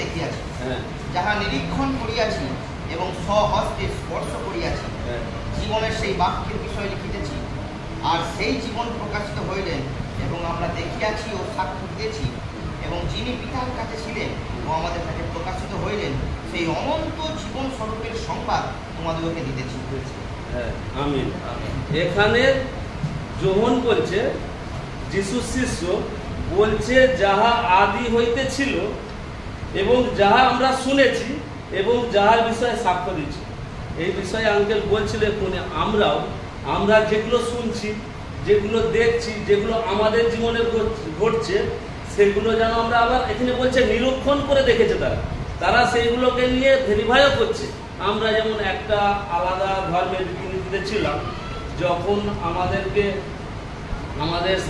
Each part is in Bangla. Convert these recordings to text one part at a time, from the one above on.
দেখিয়াছি, যাহা নিরীক্ষণ করিয়াছি এবং স্বহস্তে স্পর্শ করিয়াছি, জীবনের সেই বাক্যের বিষয় লিখিতেছি। আর সেই জীবন প্রকাশিত হইলেন এবং আমরা দেখিয়াছি ও সাক্ষ্য দিতেছি, এবং যিনি পিতার কাছে ছিলেন ও আমাদের কাছে প্রকাশিত হইলেন, সেই অনন্ত জীবন স্বরূপের সংবাদ তোমাদেরকে দিতেছি। আমিন। এখানে যোহন বলছে, যিশু শিষ্য বলছে, যাহা আদি হইতে ছিল এবং যাহা আমরা শুনেছি এবং যাহার বিষয়ে সাক্ষ্য দিচ্ছি। এই বিষয়ে আঙ্কেল বলছিল এক্ষুনি, আমরা যেগুলো শুনছি, যেগুলো দেখছি, যেগুলো আমাদের জীবনে ঘটছে, সেগুলো যেন আমরা আবার এখানে বলছে নিরীক্ষণ করে দেখেছে তারা সেইগুলোকে নিয়ে ভেরিফাইও করছে। আমরা যেমন একটা আলাদা ধর্মের রীতিনীতিতে ছিলাম, যখন আমাদের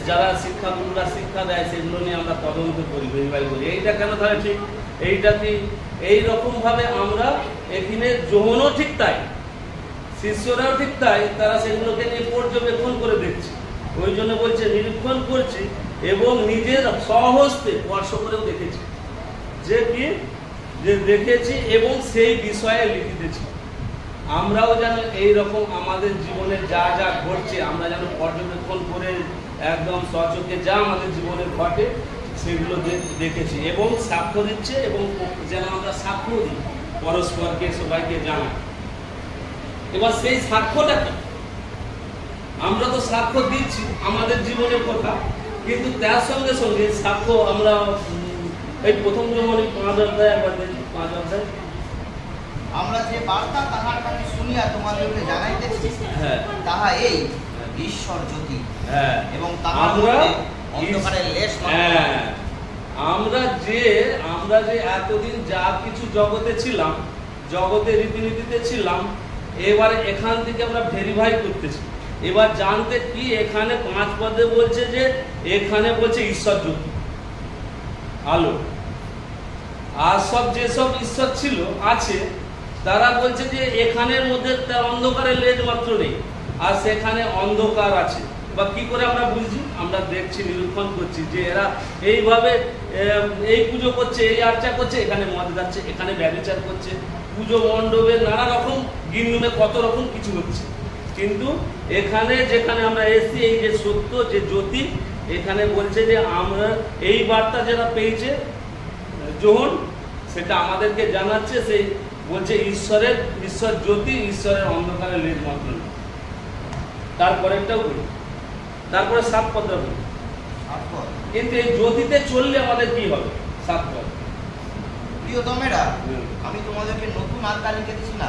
যারা শিক্ষাগুরুরা শিক্ষা দেয়, সেগুলো নিয়ে আমরা তদন্ত করি, ভেরিফাই করি, এইটা কেন তাহলে ঠিক, এইটা কি, এইরকমভাবে আমরা এখানে যোহনও ঠিক তাই, শিষ্যরাও ঠিক তাই, তারা সেগুলোকে নিয়ে পর্যবেক্ষণ করে দেখছে। ওই জন্য বলছে নিরীক্ষণ করছি এবং নিজের স্বহস্তে স্পর্শ করেও দেখেছি, যে দেখেছি এবং সেই বিষয়ে লিখিতেছি। আমরাও যেন এইরকম আমাদের জীবনে যা যা ঘটছে আমরা যেন পর্যবেক্ষণ করে একদম সচক্ষে যা আমাদের জীবনে ঘটে সেগুলো দেখেছি এবং সাক্ষ্য দিচ্ছে, এবং যেন আমরা সাক্ষ্য দিই পরস্পরকে, সবাইকে জানা। এবার সেই সাক্ষ্যটা কি? আমরা তো সাক্ষ্য দিচ্ছি আমাদের জীবনের কথা, কিন্তু তার সঙ্গে সঙ্গে সাক্ষ্য আমরা এই প্রথম যেমন 5 অধ্যায়, একবার দেখি 5 অধ্যায়, আমরা যে বার্তা তাহার কাছে শুনিয়া তোমাদেরকে জানাইতেছি, তাহা এই ঈশ্বর জ্যোতি, এবং তাহার মধ্যে অন্ধকারের লেশ মাত্র নাই। আমরা যে এতদিন যা কিছু জগতে ছিলাম, জগতে রীতিনীতিতে ছিলাম, এবারে এখান থেকে আমরা ভেরিফাই করতেছি। এবার জানতে কি, এখানে 5 পদে বলছে যে, এখানে বলছে ঈশ্বর জ্যোতি, আলো। আর যেসব ঈশ্বর ছিল আছে, তারা বলছে যে এখানের মধ্যে তার অন্ধকারের লেজ মাত্র নেই, আর সেখানে অন্ধকার আছে। বা কি করে আমরা বুঝছি? আমরা দেখছি, নিরীক্ষণ করছি যে এরা এইভাবে এই পুজো করছে, এই আর্চা করছে, এখানে মদ যাচ্ছে, এখানে ব্যভিচার করছে, পুজো মণ্ডপে নানা রকম গিন্নুমে কত রকম কিছু হচ্ছে। কিন্তু এখানে যেখানে আমরা এসছি, এই যে সত্য, যে জ্যোতি, এখানে বলছে যে আমরা এই বার্তা যেটা পেয়েছে যোহন, সেটা আমাদেরকে জানাচ্ছে। সেই বলছে ঈশ্বর জ্যোতি, ঈশ্বরের অন্ধকারে লেজ মাত্র নেই। তারপরেরটাও বলি, তারপরে 7 পদটা বলি। কিন্তু এই জ্যোতিতে চললে আমাদের কি হবে? 7 পদ। প্রিয়তমেরা, আমি তোমাদেরকে নতুন আজ্ঞা লিখিতেছি না,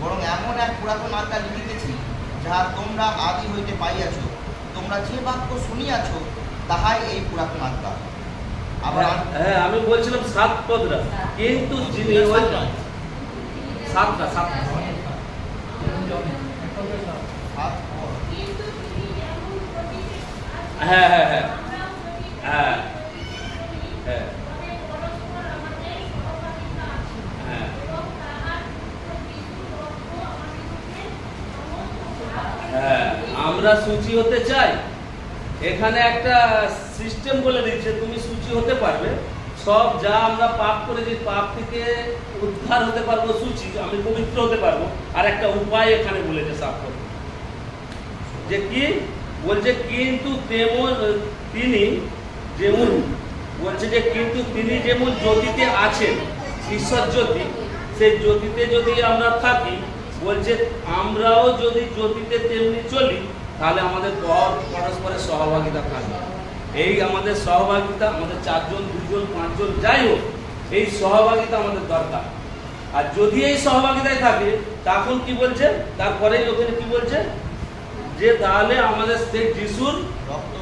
বরং এমন এক পুরাতন আজ্ঞা লিখিতেছি, যাহা তোমরা আদি হইতে পাইয়াছ। তোমরা যে বাক্য শুনিয়াছ, তাহাই এই পুরাতন আজ্ঞা। আবার আমি বলছিলাম 7 পদরা, কিন্তু যিনি সাতটা আমরা সূচি হতে চাই। এখানে একটা সিস্টেম বলে দিচ্ছে, তুমি সূচি হতে পারবে। সব যা আমরা পাপ করেছি, পাপ থেকে উদ্ধার হতে পারবো, সূচি, আমি পবিত্র হতে পারবো। আর একটা উপায় এখানে বলেছে সাক্ষ্য, যে কি বলছে, কিন্তু তিনি যেমন বলছে যে, কিন্তু তিনি যেমন জ্যোতিতে আছেন, ঈশ্বর জ্যোতি, সেই জ্যোতিতে যদি আমরা থাকি, বলছে আমরাও যদি জ্যোতিতে তেমনি চলি, তাহলে আমাদের পরস্পরের সহভাগিতা থাকবে। এই আমাদের সহভাগিতা, আমাদের 4 জন, 2 জন, 5 জন, যাই হোক, এই সহভাগিতা আমাদের দরকার। আর যদি এই সহভাগিতায় থাকে, তখন কি বলছে, তারপরে ওখানে কি বলছে, যে তাহলে আমাদের সেই যিশুর রক্ত,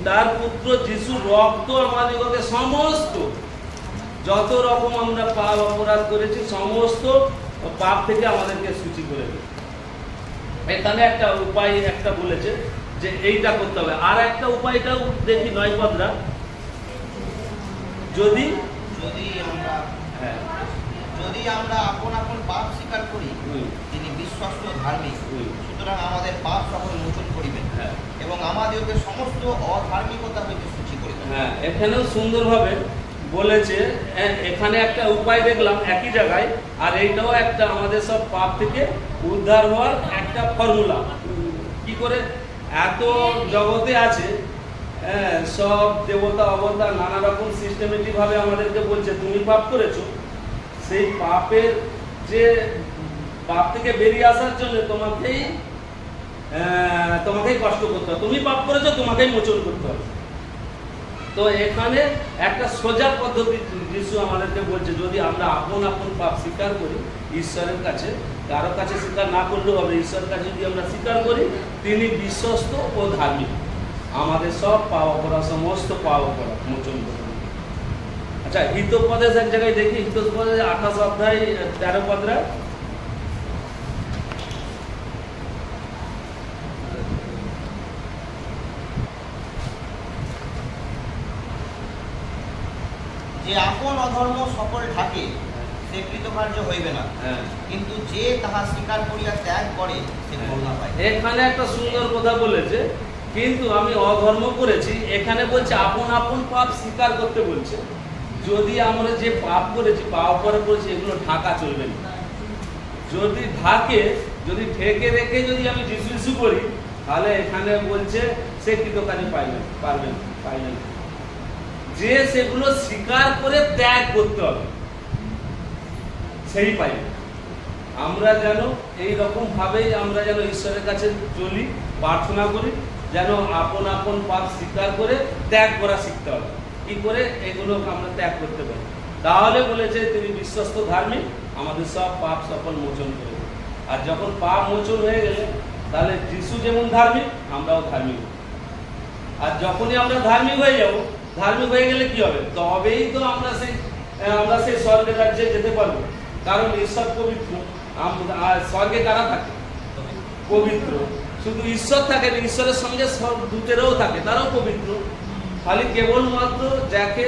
তার পুত্র যিশুর রক্ত আমাদেরকে সমস্ত যত রকম আমরা পাপ অপরাধ করেছি, সমস্ত পাপ থেকে আমাদেরকে সূচি করে দেবে। এখানে একটা উপায় একটা বলেছে যে এইটা করতে হবে। আর একটা উপায়টাও দেখি 9 পদরা, যদি আমরা আপন আপন পাপ স্বীকার করি, তিনি বিশ্বস্ত ধার্মিক, সুতরাং আমাদের পাপ সকল মোচন করিবেন এবং আমাদেরকে সমস্ত অধার্মিকতা হইতে সূচি করিবেন। এখানেও সুন্দরভাবে বলেছে এখানে একটা উপায় দেখলাম একই জায়গায়, আর এইটাও একটা আমাদের সব পাপ থেকে উদ্ধার হওয়ার একটা ফর্মুলা। কি করে এত জগতে আছে, সব দেবতা অবতার নানা রকম সিস্টেমেটিক ভাবে আমাদেরকে বলছে তুমি পাপ করেছো, সেই পাপের যে পাপ থেকে বেরিয়ে আসার জন্য তোমাকেই কষ্ট করতে হবে, তুমি পাপ করেছো তোমাকেই মোচন করতে হবে। তো এখানে একটা সোজা পদ্ধতি যিশু আমাদেরকে বলছে, যদি আমরা আপন আপন পাপ স্বীকার করি ঈশ্বরের কাছে, কারো কাছে স্বীকার না করলেও হবে, ঈশ্বরের কাছে যদি আমরা স্বীকার করি তিনি বিশ্বস্ত ও ধার্মিক, আমাদের সব পাওয়া করা সমস্ত পাওয়া করা মোচন করে। আচ্ছা, হিতোপদেশ এক জায়গায় দেখি, হিতোপদেশ 28 অধ্যায় 13 পদরা, যে আপন অধর্ম সকল ঢাকে সে কৃতকার্য হইবে না, কিন্তু যে তাহা স্বীকার করিয়া ত্যাগ করে সে করুণা পায়। এখানে একটা সুন্দর কথা বলেছে, কিন্তু আমি অধর্ম করেছি, এখানে বলছে আপন আপন পাপ স্বীকার করতে বলছে। যদি আমরা যে পাপ করেছি, পাপ করেছি, এগুলো ঢাকা চলবে না। যদি ঢাকে, যদি ঢেকে রেখে যদি আমি যিশু করি, তাহলে এখানে বলছে সে কৃতকার্য পারবে না। যে সেগুলো স্বীকার করে ত্যাগ করতে হবে সেই পাইবে। আমরা যেন এইরকম ভাবেই আমরা যেন ঈশ্বরের কাছে চলি, প্রার্থনা করি, যেন আপন আপন পাপ স্বীকার করে ত্যাগ করা শিখতে হবে। কি করে এগুলো আমরা ত্যাগ করতে পারি, তাহলে বলেছে তিনি বিশ্বস্ত ধার্মিক, আমাদের সব পাপ সকল মোচন করে। আর যখন পাপ মোচন হয়ে গেলে তাহলে যিশু যেমন ধার্মিক, আমরাও ধার্মিক। আর যখনই আমরা ধার্মিক হয়ে যাব, ধার্মিক হয়ে গেলে কি হবে, তবেই তো আমরা সেই স্বর্গের রাজ্যে যেতে পারবো। কারণ ঈশ্বর পবিত্র, স্বর্গে কারা থাকে? পবিত্র। শুধু ঈশ্বর থাকে না, ঈশ্বরের সঙ্গে সব দূতেরাও থাকে, তারাও পবিত্র। খালি কেবলমাত্র যাকে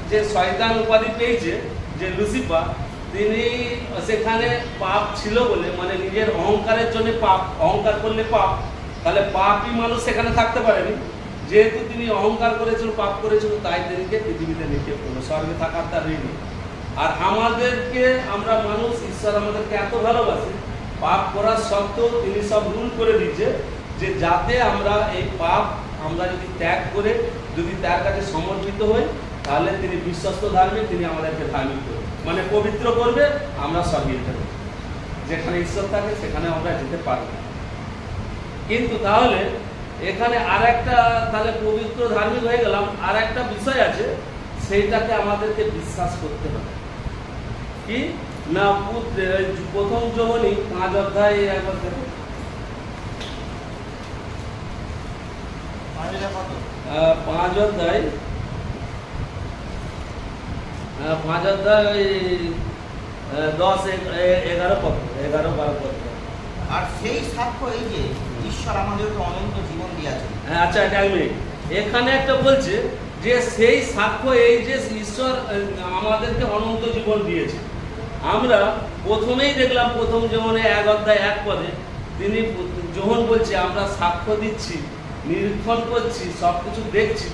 যে শয়তান উপাধি পেয়েছে, যে লুসিফার, তিনি সেখানে পাপ ছিল বলে, মানে নিজের অহংকারের জন্য পাপ, অহংকার করলে পাপ, তাহলে পাপই মানুষ সেখানে থাকতে পারেনি। যেহেতু তিনি অহংকার করেছিল, পাপ করেছিল, তাই তিনিকে পৃথিবীতে নিক্ষেপ করলো, স্বর্গে থাকার তার নেই। আর আমাদেরকে, আমরা মানুষ, ঈশ্বর আমাদেরকে এত ভালোবাসে, পাপ করার সত্ত্বেও তিনি সব রুল করে দিয়েছে যে যাতে আমরা এই পাপ আমরা যদি ত্যাগ করে যদি তার কাছে সমর্পিত হই, তাহলে তিনি বিশ্বস্ত ধার্মিক, তিনি আমাদেরকে ধার্মিক করবে, মানে পবিত্র করবে, আমরা স্বর্গে যেতে পারবো। যেখানে ঈশ্বর থাকে সেখানে আমরা যেতে পারবো। কিন্তু তাহলে এখানে আর একটা, তাহলে পবিত্র ধার্মিক হয়ে গেলাম, আর একটা বিষয় আছে, সেইটাকে আমাদেরকে বিশ্বাস করতে হবে। কি না, প্রথম যোহনী 5 অধ্যায় একবার দেখো, 5 অধ্যায় 10, 11 পদ, 11-12 পদ। আর সেই সাক্ষ্য এই যে ঈশ্বর আমাদেরকে অনন্ত জীবন দিয়েছে। আচ্ছা, এখানে একটা বলছে যে সেই সাক্ষ্য এই যে ঈশ্বর আমাদেরকে অনন্ত জীবন দিয়েছে। আমরা প্রথমেই দেখলাম, প্রথম যোহনে 1 অধ্যায় 1 পদে তিনি যোহন বলছে আমরা সাক্ষ্য দিচ্ছি, নিরীক্ষণ করছি, সবকিছু দেখছি,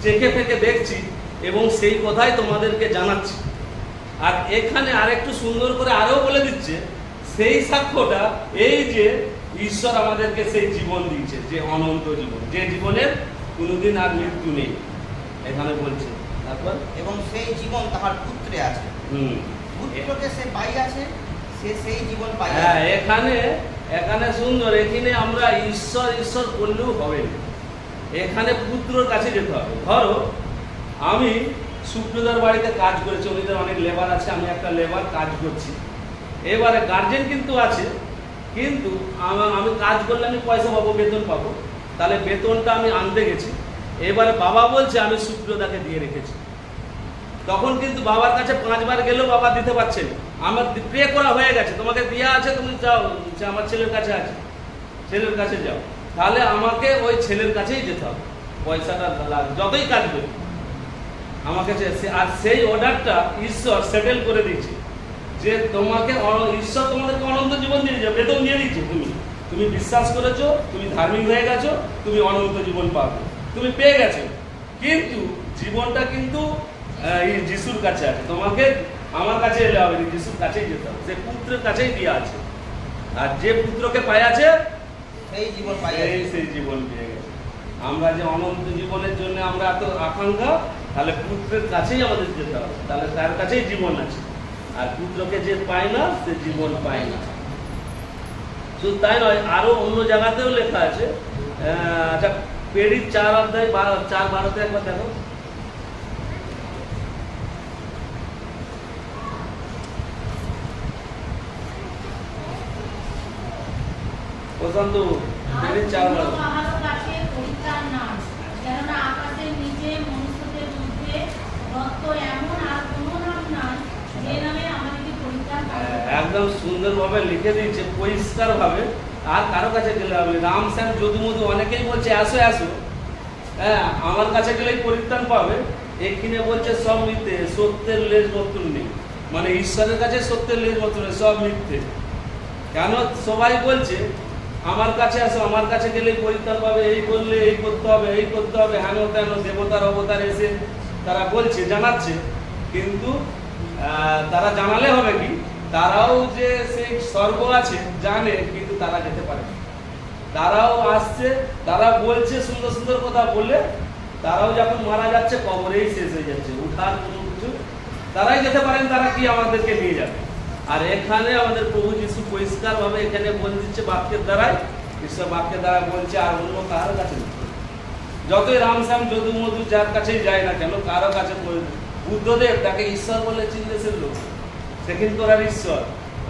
চেখে ফেকে দেখছি, এবং সেই কথাই তোমাদেরকে জানাচ্ছি। আর এখানে আরেকটু সুন্দর করে আরো বলে দিচ্ছে, সেই সাক্ষ্যটা এই যে ঈশ্বর আমাদেরকে সেই জীবন দিয়েছে, যে অনন্ত জীবন, যে জীবনের কোনোদিন আর মৃত্যু নেই, এখানে বলছে। তারপর এবং সেই জীবন তাহার পুত্রে আছে, পুত্রকে সে পাইয়াছে, সে সেই জীবন পাইয়াছে। হ্যাঁ, এখানে সুন্দর, এখানে আমরা ঈশ্বর করলেও হবে না, এখানে পুত্রর কাছে যেতে হবে। ধরো আমি সুপ্রদার বাড়িতে কাজ করেছি, ওদের অনেক লেবার আছে, আমি একটা লেবার কাজ করছি, এবারে গার্জেন কিন্তু আছে, কিন্তু আমি কাজ করলে আমি পয়সা পাবো, বেতন পাবো, তাহলে বেতনটা আমি আনতে গেছি, এবারে বাবা বলছে আমি সুপ্রদাকে দিয়ে রেখেছি। তখন কিন্তু বাবার কাছে 5 বার গেলেও বাবা দিতে পারছে না, আমার পে করা হয়ে গেছে, তোমাকে দেওয়া আছে, তুমি যাও, আমার ছেলের কাছে আছে, ছেলের কাছে যাও। তাহলে আমাকে ওই ছেলের কাছেই যেতে হবে, পয়সাটা যতই কাজ করি আমাকে। আর সেই অর্ডারটা ঈশ্বর সেটেল করে দিয়েছে যে তোমাকে, ঈশ্বর তোমাদেরকে অনন্ত জীবন দিয়ে দিয়েছে, বেতন দিয়ে দিচ্ছে। তুমি বিশ্বাস করেছো, তুমি ধার্মিক হয়ে গেছো, তুমি অনন্ত জীবন পাবে, তুমি পেয়ে গেছো। কিন্তু জীবনটা কিন্তু এই যিশুর কাছে আছে। তোমাকে আমার কাছে এলে হবে না, যিশুর কাছেই যেতে হবে, সে পুত্রের কাছেই দিয়ে আছে। আর যে পুত্রকে পাইয়াছে সেই জীবন সেই জীবন পেয়ে গেছে। আমরা যে অনন্ত জীবনের জন্য আমরা এত আকাঙ্ক্ষা, তাহলে পুত্রের কাছেই আমাদের যেতে হবে, তাহলে তার কাছেই জীবন আছে। আর পুত্রকে যে পায় না সে জীবন পায় না। শুধু তাই নয়, আরো অন্য জায়গাতেও লেখা আছে। আচ্ছা, পেড়ির 4 অধ্যায় 4:12 একবার দেখো। প্রশান্ত, পেড়ির 4:12। একদম সুন্দরভাবে লিখে দিয়েছে, পরিষ্কার ভাবে। আর কারো কাছে গেলে হবে, রাম শ্যাম যদু মধু অনেকেই বলছে আসো আসো, হ্যাঁ আমার কাছে গেলেই পরিত্রাণ পাবে। এখানে বলছে সব মিথ্যে, সত্যের লেশ মাত্র নেই। মানে ঈশ্বরের কাছে সত্যের লেশ মাত্র নেই, সব মিথ্যে। কেন সবাই বলছে আমার কাছে আসো, আমার কাছে গেলেই পরিত্রাণ পাবে, এই করলে এই করতে হবে, এই করতে হবে, হেন তেন দেবতার অবতার এসে তারা বলছে, জানাচ্ছে। কিন্তু তারা জানালে হবে কি, তারাও যে সেই স্বর্গ আছে জানে, কিন্তু তারা যেতে পারে না। তারাও আসছে, তারা বলছে সুন্দর সুন্দর কথা বলে, তারাও যখন মারা যাচ্ছে কবরেই শেষ হয়ে যাচ্ছে, উঠার কোনো কিছু তারাই যেতে পারেন, তারা কি আমাদেরকে নিয়ে যাবে। আর এখানে আমাদের প্রভু যিশু পরিষ্কার ভাবে এখানে বলে দিচ্ছে বাক্যের দ্বারাই, ঈশ্বর বাক্যের দ্বারা বলছে, আর অন্য কারো কাছে নেই। যতই রামশ্যাম যদু মধু যার কাছেই যায় না কেন, কারো কাছে বুদ্ধদেব তাকে ঈশ্বর বলে চিনতেছিল, সে কিন্তু ওরা ঈশ্বর।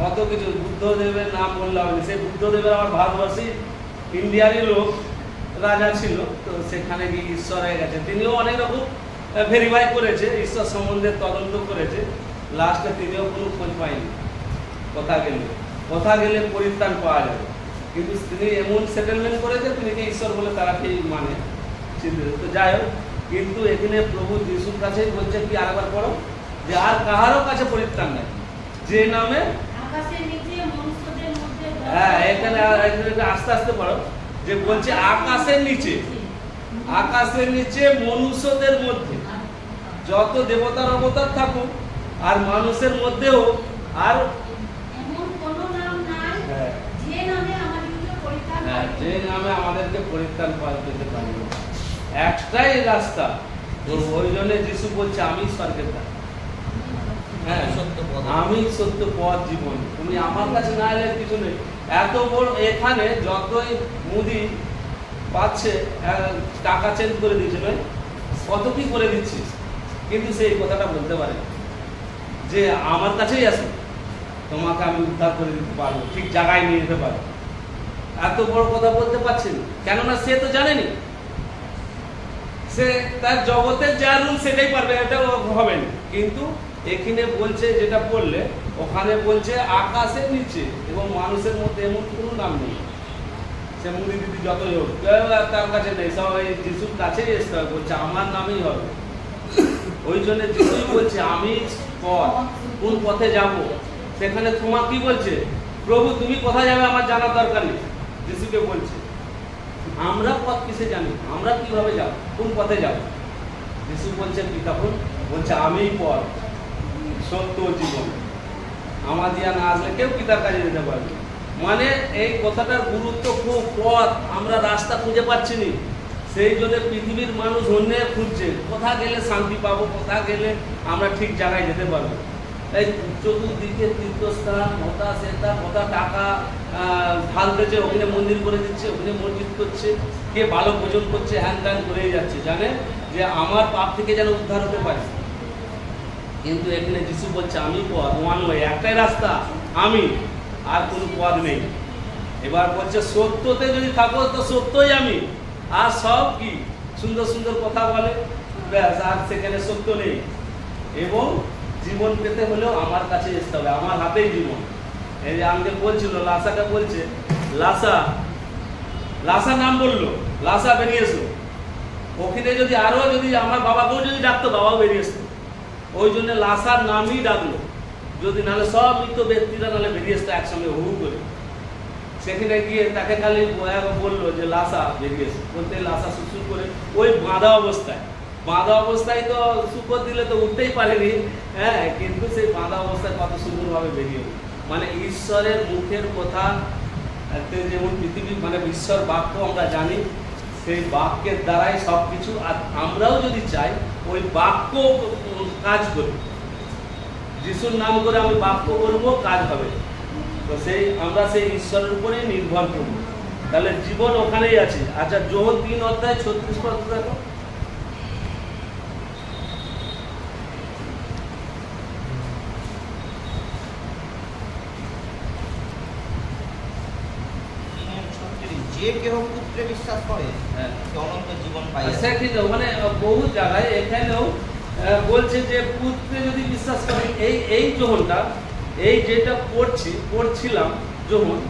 কত কিছু, বুদ্ধদেবের নাম বললাম, সেই বুদ্ধদেবের আমার ভারতবর্ষী ইন্ডিয়ারই লোক রাজা ছিল, তো সেখানে গিয়ে ঈশ্বর হয়ে গেছে। তিনিও অনেক রকম ভেরিফাই করেছে, ঈশ্বর সম্বন্ধে তদন্ত করেছে, লাস্টে তিনিও কোনো খোঁজ পায়নি। কথা গেলে পরিত্রাণ পাওয়া যাবে, কিন্তু তিনি এমন সেটেলমেন্ট করেছে তিনিকে ঈশ্বর বলে তারা কেই মানে চিন্তিত। তো যাই হোক, কিন্তু এখানে প্রভু যিশুর কাছেই বলছে কি, আরেকবার পড়ো, যে আর কাহারও কাছে পরিত্রাণ নেই, যে নামে হ্যাঁ এখানে আস্তে আস্তে পড়ো, যে বলছে আকাশের নিচে, আকাশের নিচে মনুষ্যদের মধ্যে যত দেবতার অবতার থাকুক, আর মানুষের মধ্যেও আর যে নামে আমাদেরকে পরিত্রাণ পেতে পারবে। একটাই রাস্তা, ওই জন্য যিশু বলছে আমি স্বর্গের দ্বার, হ্যাঁ আমি সত্য পথ জীবন, তুমি আমার কাছে না এলে কিছু নেই। এত বড় এখানে যতই মুদি পাচ্ছে, টাকা চেঞ্জ করে দিচ্ছে, নয় কত কি করে দিচ্ছিস, কিন্তু সেই কথাটা বলতে পারে যে আমার কাছেই আসো, তোমাকে আমি উদ্ধার করে দিতে পারবো, ঠিক জায়গায় নিয়ে যেতে পারবো। এত বড় কথা বলতে পারছেন, কেননা সে তো জানেনি, সে তার জগতের যা রুল সেটাই পারবে, এটা হবে না। কিন্তু এখানে বলছে, যেটা বললে ওখানে বলছে আকাশের নিচে এবং মানুষের মধ্যে এমন কোনো নাম নেই। সে মুদি দিদি যতই হোক, তার কাছে নেই, সব এই যিশুর কাছেই আসতে হবে, বলছে আমার নামেই হবে। ওই জন্য যিশুই বলছে আমি পথ, কোন পথে যাব। সেখানে তোমার কি বলছে, প্রভু তুমি কোথায় যাবে আমার জানার দরকার নেই, যিশুকে বলছে আমরা পথ কিসে জানি, আমরা কিভাবে যাব, কোন পথে যাব। যিশু বলছে কি, তখন বলছে আমিই পথ সত্য জীবন, আমার দিয়া না আসলে কেউ পিতার কাছে যেতে পারবে। মানে এই কথাটার গুরুত্ব খুব। পথ, আমরা রাস্তা খুঁজে পাচ্ছি না, সেই জন্য পৃথিবীর মানুষ অন্য খুঁজছে, কোথা গেলে শান্তি পাবো, কোথা গেলে আমরা ঠিক জায়গায় যেতে পারবো। তাই চতুর্দিকে তীর্থস্থান, হতা সেতা, কথা টাকা ঢালতেছে, ওখানে মন্দির করে দিচ্ছে, ওখানে মসজিদ করছে, কে ভালো ভোজন করছে, হ্যান ত্যান করেই যাচ্ছে, জানে যে আমার পাপ থেকে যেন উদ্ধার হতে পারে। কিন্তু এখানে যিশু বলছে আমি পথ, ওয়ান ওয়ে, একটাই রাস্তা আমি, আর কোনো পথ নেই। এবার বলছে সত্যতে যদি থাকো তো সত্যই আমি, আর সব কি সুন্দর সুন্দর কথা বলে, ব্যাস, আর সেখানে সত্য নেই। এবং জীবন পেতে হলেও আমার কাছে আসতে হবে, আমার হাতেই জীবন। এই যে আমাকে বলছিল লাসাটা, বলছে লাসা নাম বললো, লাসা বেরিয়ে এসো। ওখানে যদি আরো যদি আমার বাবাকেও যদি ডাকতো, বাবাও বেরিয়ে আসতো। ওই জন্য লাসার নামই ডাকলো, যদি নাহলে সব মৃত ব্যক্তিরা নাহলে বেরিয়ে আসতো একসঙ্গে হু করে। সেখানে গিয়ে তাকে খালি বললো যে লাসা বেরিয়ে এসো, বলতে লাসা সুসুর করে ওই বাঁধা অবস্থায় বাঁধা অবস্থায় তো শুকর দিলে তো উঠতেই পারেনি, হ্যাঁ, কিন্তু সেই বাঁধা অবস্থায় কত সুন্দরভাবে বেরিয়ে এলো। মানে ঈশ্বরের মুখের কথা, যেমন পৃথিবী মানে ঈশ্বর বাক্য আমরা জানি, সেই বাক্যের দ্বারাই সব কিছু। আর আমরাও যদি চাই ওই বাক্য কাজ করি, যিশুর নাম করে আমি বাক্য বলবো, কাজ হবে। তো আমরা সেই ঈশ্বরের উপরেই নির্ভর করবো, তাহলে জীবন ওখানেই আছে। আচ্ছা, যোহন 3:36 দেখো। যে কেহ পুত্রে বিশ্বাস করে সে অনন্ত জীবন পায়। মানে বহু জায়গায় এখানেও বলছে যে পুত্রে যদি বিশ্বাস করে, এই যোহনটা, এই যেটা পড়ছিলাম যোহন,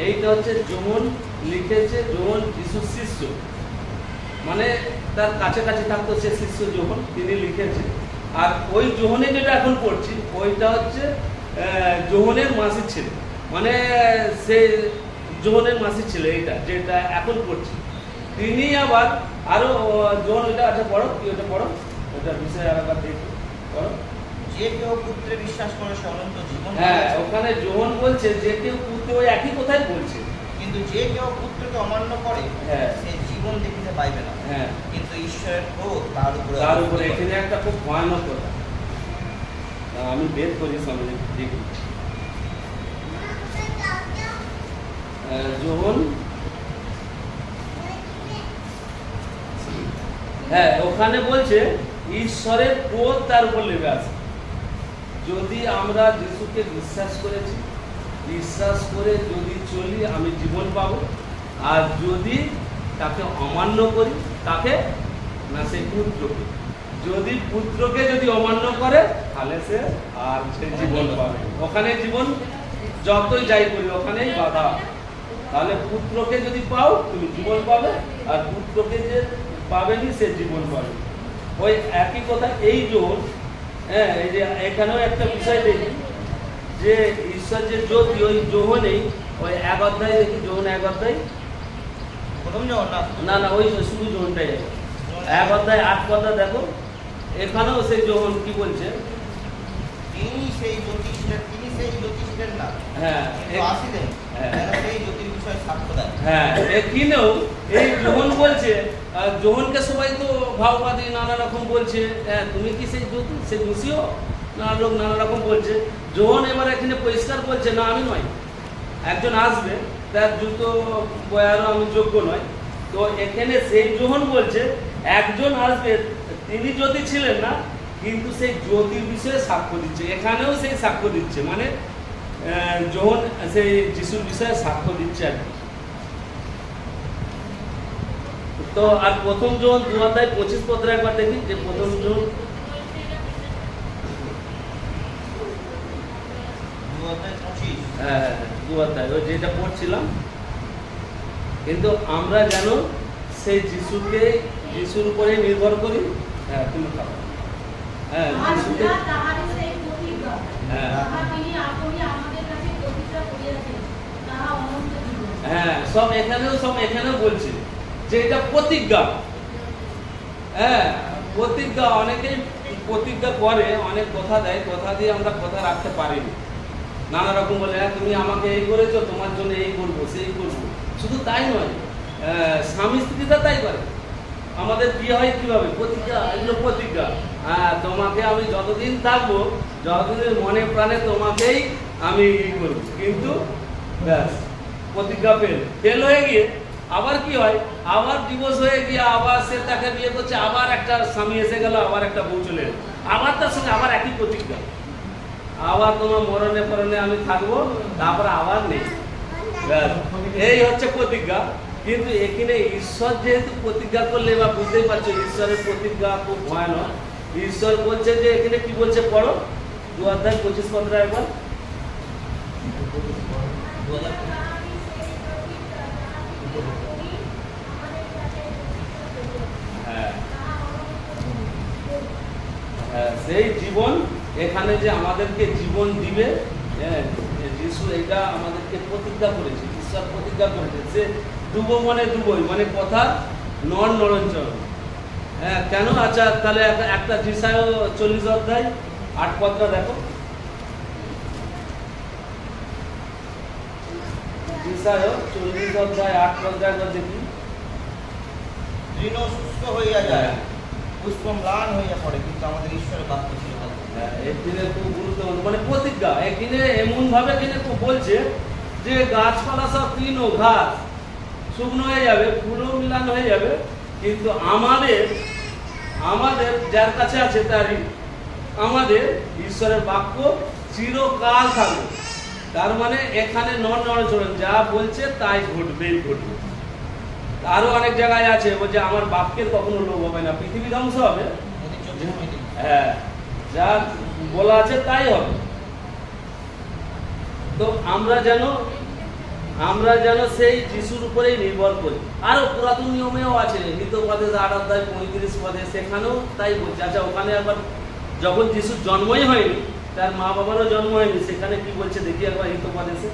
এইটা হচ্ছে যোহন লিখেছে, যোহন যিশুর শিষ্য, মানে তার কাছাকাছি থাকতো সে শিষ্য যোহন, তিনি লিখেছে। আর ওই যোহনে যেটা এখন পড়ছি, ওইটা হচ্ছে যোহনের মাসির ছেলে, মানে সে যোহনের মাসির ছেলে, এইটা যেটা এখন পড়ছি। তিনি আবার আরো যোহন, ওইটা আচ্ছা পড়ো, কি ওটা পড়ো, ওটার বিষয়ে আর একবার দেখো, পড়ো। যে কেউ পুত্রে বিশ্বাস করে সে অনন্ত জীবন। হ্যাঁ, ওখানে যোহন বলছে যে কেউ পুত্র, ওই একই কথাই বলছে, কিন্তু যে কেউ পুত্রকে অমান্য করে সে জীবন দেখিতে পাইবে না, কিন্তু ঈশ্বরের ক্রোধ তার উপরে। এখানে একটা খুব ভয়ানক কথা আমি বের করি সামনে, দেখি। যোহন, হ্যাঁ, ওখানে বলছে ঈশ্বরের ক্রোধ তার উপর লেগে আছে। যদি আমরা যিশুকে বিশ্বাস করেছি, বিশ্বাস করে যদি চলি, আমি জীবন পাবো। আর যদি তাকে অমান্য করি, তাকে না, সেই পুত্রকে, যদি পুত্রকে যদি অমান্য করে, তাহলে সে আর সে জীবন পাবে। ওখানে জীবন যতই যাই করি, ওখানেই বাধা। তাহলে পুত্রকে যদি পাও, তুমি জীবন পাবে, আর পুত্রকে যে পাবেনি, সে জীবন পাবে। ওই একই কথা এই যোহন, হ্যাঁ, এই যে এখানেও একটা বিষয় দেখি যে ঈশ্বর যে জ্যোতি, ওই যোহনেই ওই 1 অধ্যায় দেখি, যোহন 1 অধ্যায়, প্রথম যোহন না, ওই শুধু যোহনটাই 1 অধ্যায় 8 কথা দেখো। এখানেও সেই যোহন কি বলছে, তিনি সেই জ্যোতি ছিলেন না, হ্যাঁ, আসিলেন সেই জ্যোতির বিষয়ে সাক্ষ্য দেন। হ্যাঁ, এখানেও এই যোহন বলছে, যোহনকে সবাই তো ভাওবাদী নানা রকম বলছে, হ্যাঁ, তুমি কি সেই জ্যোতি, সেই খুশিও, নানা লোক নানা রকম বলছে। যোহন এবার এখানে পরিষ্কার বলছে, না, আমি নয়, একজন আসবে, তার জুতো বয়ারও আমি যোগ্য নয়। তো এখানে সেই যোহন বলছে একজন আসবে, তিনি জ্যোতি ছিলেন না, কিন্তু সেই জ্যোতির বিষয়ে সাক্ষ্য দিচ্ছে। এখানেও সেই সাক্ষ্য দিচ্ছে, মানে যোহন সেই যিশুর বিষয়ে সাক্ষ্য দিচ্ছে আর কি। তো আর প্রথম যোহন 2:25 একবার দেখি, যে প্রথম যোহন 2:25, হ্যাঁ, 2 অধ্যায়, ওই যেটা পড়ছিলাম। কিন্তু আমরা যেন সেই যিশুর উপরে নির্ভর করি। হ্যাঁ, তুমি খাও। হ্যাঁ, যিশুকে, হ্যাঁ, সব এখানেও বলছে যে এটা প্রতিজ্ঞা। হ্যাঁ, প্রতিজ্ঞা, অনেকেই প্রতিজ্ঞা করে, অনেক কথা দেয়, কথা দিয়ে আমরা কথা রাখতে পারিনি, নানা রকম বলে, হ্যাঁ, তুমি আমাকে এই করেছো, তোমার জন্য এই করবো, সেই করবো। শুধু তাই নয়, স্বামী স্ত্রীরা তাই করে। আমাদের বিয়ে হয় কিভাবে, প্রতিজ্ঞা, এগুলো প্রতিজ্ঞা। হ্যাঁ, তোমাকে আমি যতদিন থাকবো, যতদিন মনে প্রাণে তোমাকেই আমি ই করবো, কিন্তু ব্যাস প্রতিজ্ঞা ফেল হয়ে গিয়ে আবার কি হয়, আবার ডিভোর্স হয়ে গিয়ে আবার সে তাকে বিয়ে করছে, আবার একটা স্বামী এসে গেল, আবার একটা বউ চলে এলো, আবার তার সঙ্গে আবার একই প্রতিজ্ঞা, আবার তোমার মরণে পরণে আমি থাকবো, তারপরে আবার নেই। এই হচ্ছে প্রতিজ্ঞা। কিন্তু এখানে ঈশ্বর যেহেতু প্রতিজ্ঞা করলে, বা বুঝতেই পারছো ঈশ্বরের প্রতিজ্ঞা খুব ভয়ানক। ঈশ্বর বলছে যে এখানে কি বলছে, পড়ো 2:25 একবার। সেই জীবন, এখানে যে আমাদেরকে জীবন দিবে, যিশু এটা আমাদেরকে প্রতিজ্ঞা করেছে, ঈশ্বর প্রতিজ্ঞা করেছে। সে ডুবো মানে ডুবোই, মানে কথা নড়চড়, হ্যাঁ কেন? আচ্ছা তাহলে একটা জিসায় 40 অধ্যায় 8 পদটা দেখো। জিসায় 40 অধ্যায় 8 পদটা দেখি। তৃণ শুষ্ক হইয়া যায়, পুষ্প ম্লান হইয়া পড়ে, কিন্তু আমাদের ঈশ্বরের বাক্য ছিল অটল। এখানে খুব গুরুত্বপূর্ণ মানে প্রতিজ্ঞা। এখানে এমন ভাবে বলছে যে গাছপালা সব তৃণ ঘাস শুকনো হয়ে যাবে, ফুলও মিলান হয়ে যাবে, কিন্তু আমাদের যার কাছে আছে তারই আমাদের ঈশ্বরের বাক্য চিরকাল থাকবে। তার মানে এখানে নড়চড় যা বলছে তাই ঘটবে। আরো অনেক জায়গায় আছে বলছে আমার বাক্যের কখনো লোভ হবে না, পৃথিবী ধ্বংস হবে, হ্যাঁ যা বলা আছে তাই হবে। তো আমরা যেন সেই যিশুর উপরেই নির্ভর করি। আরো পুরাতন নিয়মেও আছে, হিতোপদেশ 8 অধ্যায় 35 পদে, সেখানেও তাই বলছে। আচ্ছা ওখানে একবার যখন যিশুর জন্মই হয়নি, তার মা বাবারও জন্ম হয়নি, সেখানে কি বলছে দেখি একবার হিতোপদেশে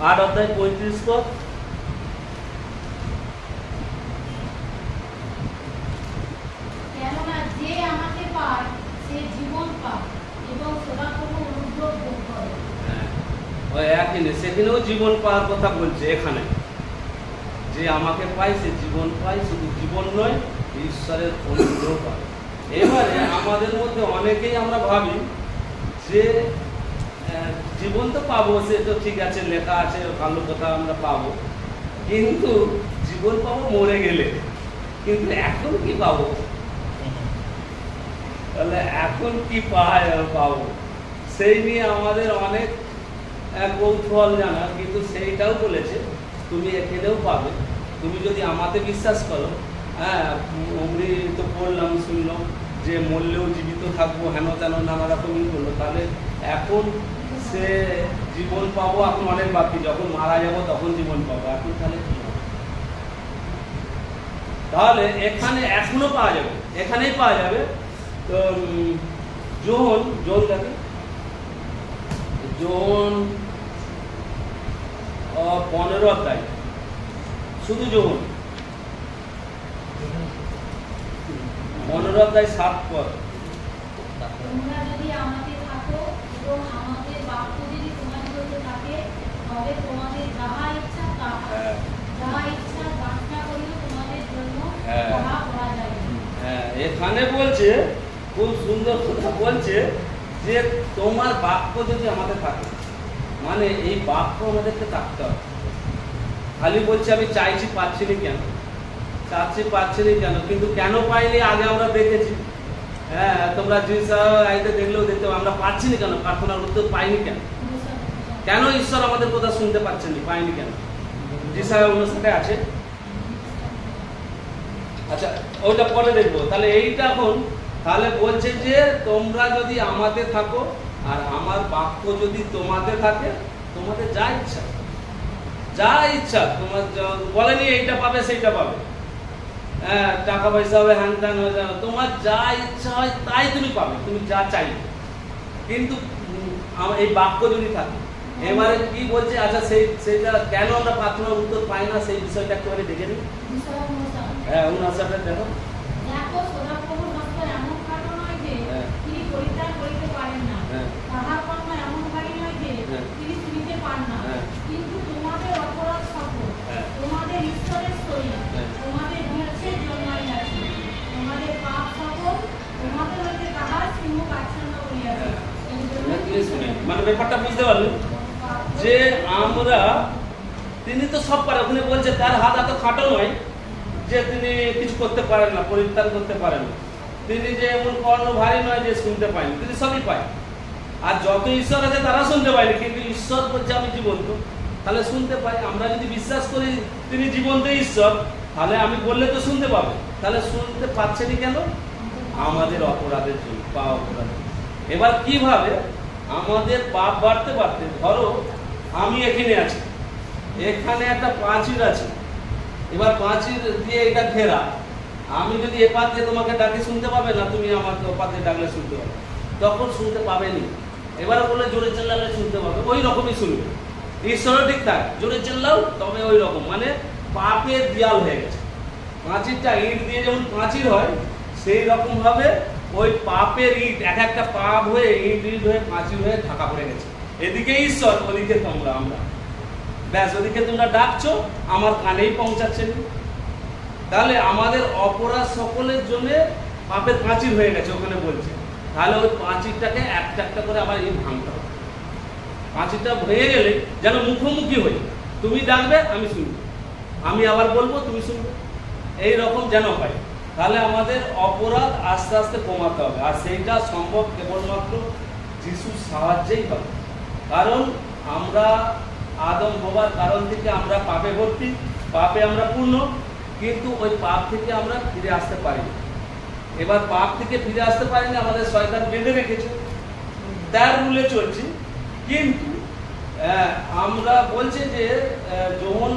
8 অধ্যায় 35 পদ। কেননা যে আমাকে পায় সে জীবন পায় এবং সদাপ্রভু অনুগ্রহ ভোগ করে। ওই একই নেই, সেখানেও জীবন পাওয়ার কথা বলছে। এখানে যে আমাকে পায় সে জীবন পায়, শুধু জীবন নয় ঈশ্বরের অনুগ্রহ পায়। এবারে আমাদের মধ্যে অনেকেই আমরা ভাবি যে জীবন তো পাবো, সে তো ঠিক আছে, লেখা আছে, ভালো কথা আমরা পাবো, কিন্তু জীবন পাবো মরে গেলে, কিন্তু এখন কি পাবো? তাহলে এখন কি পাবো সেই নিয়ে আমাদের অনেক কৌতূহল জানা। কিন্তু সেইটাও বলেছে তুমি এখানেও পাবে, তুমি যদি আমাকে বিশ্বাস করো। হ্যাঁ অমনি তো পড়লাম, শুনলাম যে মরলেও জীবিত থাকবো, হেন তেন নানা রকমই বললো। তাহলে এখন সে জীবন পাবো, এখন অনেক বাকি, যখন মারা যাবো তখন জীবন পাবো। এখন তাহলে কি হবে? তাহলে এখানে এখনো পাওয়া যাবে, এখানেই পাওয়া যাবে। তো জোন দেখে জোন 15 অধ্যায়, শুধু জোন 15 অধ্যায় 7 পদ। তোমরা যদি আমাকে থাকো এবং আমাদের বাক্য যদি তোমাদের মধ্যে থাকে, তবে তোমাদের যাহা ইচ্ছা বাসনা করিও তোমাদের জন্য তাহা করা যাবে। এখানে বলছে, খুব সুন্দর কথা বলছে যে তোমার বাক্য যদি আমাদের থাকে, মানে এই বাক্য আমাদেরকে থাকতে হবে। খালি বলছে আমি চাইছি পাচ্ছি না কেন, কিন্তু কেন পাইনি আগে আমরা দেখেছি। হ্যাঁ তোমরা আইতে দেখলেও দেখতে আমরা পাচ্ছি না কেন, প্রার্থনার উত্তর পাইনি কেন, কেন ঈশ্বর আমাদের কথা শুনতে পাচ্ছেন না, পাইনি কেন? জিসায় 59 আছে। আচ্ছা ওইটা পরে দেখবো। তাহলে এইটা এখন তাহলে বলছে যে তোমরা যদি আমাতে থাকো আর আমার বাক্য যদি তোমাতে থাকে, তোমাদের যা ইচ্ছা তোমার বলেনি এইটা পাবে সেইটা পাবে, হ্যাঁ টাকা পয়সা হবে, হ্যান ত্যান হয়ে যাবে, তোমার যা ইচ্ছা হয় তাই তুমি পাবে, তুমি যা চাইবে, কিন্তু এই বাক্য যদি থাকে। এবারে কি বলছে, আচ্ছা সেইটা কেন আমরা প্রার্থনার উত্তর পাই না সেই বিষয়টা একটুখানি দেখে নিই। হ্যাঁ 59 দেখো। দেখো সদাপ্রভুর হস্ত এমন খাটো নয় যে তিনি পরিত্যাগ করিতে পারেন না, তাহার কর্ম এমন ভারী নয় যে তিনি শুনিতে পান না, কিন্তু তোমাদের অপরাধ সকল তোমাদের ঈশ্বরের সহিত তোমাদের বিচ্ছেদ জন্মাইয়াছে, তোমাদের পাপ সকল তোমাদের হইতে তাহার সিংহ আচ্ছন্ন করিয়াছে। মানে ব্যাপারটা বুঝতে পারলেন যে আমরা, তিনি তো সব পারে। ওখানে বলছে তার হাত এত খাটো নয় যে তিনি কিছু করতে পারেন না, পরিত্যাগ করতে পারেন না। তিনি যে এমন কর্ণ ভারী নয় যে শুনতে পায়নি, তিনি সবই পায়। আর যত ঈশ্বর আছে তারা শুনতে পায়নি, কিন্তু ঈশ্বর বলছে আমি জীবন্ত, তাহলে শুনতে পাই। আমরা যদি বিশ্বাস করি তিনি জীবন্ত ঈশ্বর, তাহলে আমি বললে তো শুনতে পাবে। তাহলে শুনতে পাচ্ছেনি কেন? আমাদের অপরাধের জন্য, পাপ অপরাধের। এবার কিভাবে আমাদের পাপ বাড়তে বাড়তে, ধরো আমি এখানে আছি, এখানে একটা প্রাচীর আছে, এবার প্রাচীর দিয়ে এটা ঘেরা, আমি যদি এপার দিয়ে তোমাকে ডাকি শুনতে পাবে না, তুমি আমাকে ওপার দিয়ে ডাকলে শুনতে পাবে, তখন শুনতে পাবেনি। এবার বলে জোরে চেল্লালে শুনতে পাবে, ওই রকমই শুনবে। ঈশ্বরও ঠিক থাকে, জোরে চেল্লাও তবে ওই রকম, মানে পাপের দেয়াল হয়ে গেছে। পাঁচিরটা ইট দিয়ে যেমন পাঁচির হয়, সেই রকম ভাবে ওই পাপের ইট এক একটা পাপ হয়ে ইট ইট হয়ে পাঁচির হয়ে ঢাকা পড়ে গেছে। এদিকে ঈশ্বর, ওদিকে তোমরা, আমরা। ব্যাস, ওদিকে তোমরা ডাকছো, আমার কানেই পৌঁছাচ্ছে না। তাহলে আমাদের অপরাধ সকলের জন্য পাপের পাঁচির হয়ে গেছে ওখানে বলছে। তাহলে ওই পাঁচিরটাকে একটা একটা করে আবার ইট ভাঙতে হবে। পাঁচিরটা হয়ে গেলে যেন মুখোমুখি হই, তুমি ডাকবে আমি শুনবো, আমি আবার বলবো তুমি শুনবে, এই রকম যেন হয়। তাহলে আমাদের অপরাধ আস্তে আস্তে কমাতে হবে, আর সেইটা সম্ভব কেবলমাত্র যিশুর সাহায্যেই হবে। কারণ আমরা আদম হবার কারণ থেকে আমরা পাপে ভর্তি, পাপে আমরা পূর্ণ, কিন্তু ওই পাপ থেকে আমরা ফিরে আসতে পারি না। এবার পাপ থেকে ফিরে আসতে পারি না, আমাদের শয়তান বেঁধে রেখেছে, তার রুলে চলছি। কিন্তু আমরা বলছে যে যখন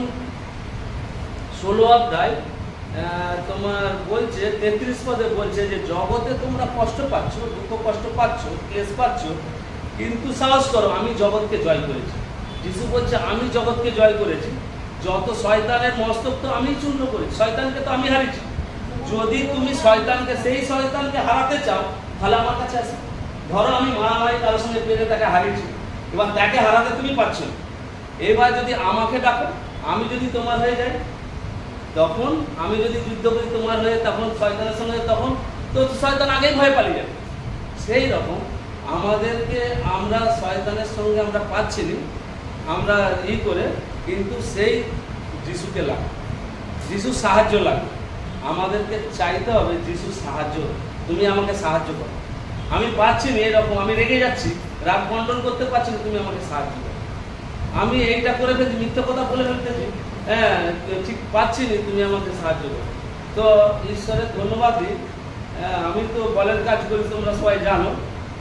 16 অধ্যায় তোমার বলছে 33 পদে বলছে যে জগতে তোমরা কষ্ট পাচ্ছ, দুঃখ কষ্ট পাচ্ছ, ক্লেশ পাচ্ছ, কিন্তু সাহস করো, আমি জগৎকে জয় করেছি। যিশু বলছে আমি জগৎকে জয় করেছি, যত শয়তানের মস্তক তো আমি চূর্ণ করেছি, শয়তানকে তো আমি হারিয়েছি। যদি তুমি শয়তানকে, সেই শয়তানকে হারাতে চাও, তাহলে আমার কাছে আসো। ধরো আমি মারামারি কারোর সঙ্গে পেরে তাকে হারিয়েছি, এবার তাকে হারাতে তুমি পারছো না, এবার যদি আমাকে ডাকো, আমি যদি তোমার হয়ে যাই, তখন আমি যদি যুদ্ধ করি তোমার হয়ে, তখন শয়তানের সঙ্গে, তখন তো শয়তান আগেই ভয় পালিয়ে যাবে। সেই রকম আমাদেরকে, আমরা শয়তানের সঙ্গে আমরা পাচ্ছি না, আমরা করে, কিন্তু সেই যিশুকে লাগে, যিশুর সাহায্য লাগে। আমাদেরকে চাইতে হবে যিশুর সাহায্য, তুমি আমাকে সাহায্য করো, আমি পাচ্ছি না এরকম, আমি রেগে যাচ্ছি, রাগ কন্ট্রোল করতে পারছি না, তুমি আমাকে সাহায্য করো। আমি এইটা করে ফেলছি, মিথ্যে কথা বলে ফেলতেছি, হ্যাঁ ঠিক পাচ্ছি না, তুমি আমাকে সাহায্য করো। তো ঈশ্বরের ধন্যবাদ দিই। আমি তো বলের কাজ করি, তোমরা সবাই জানো,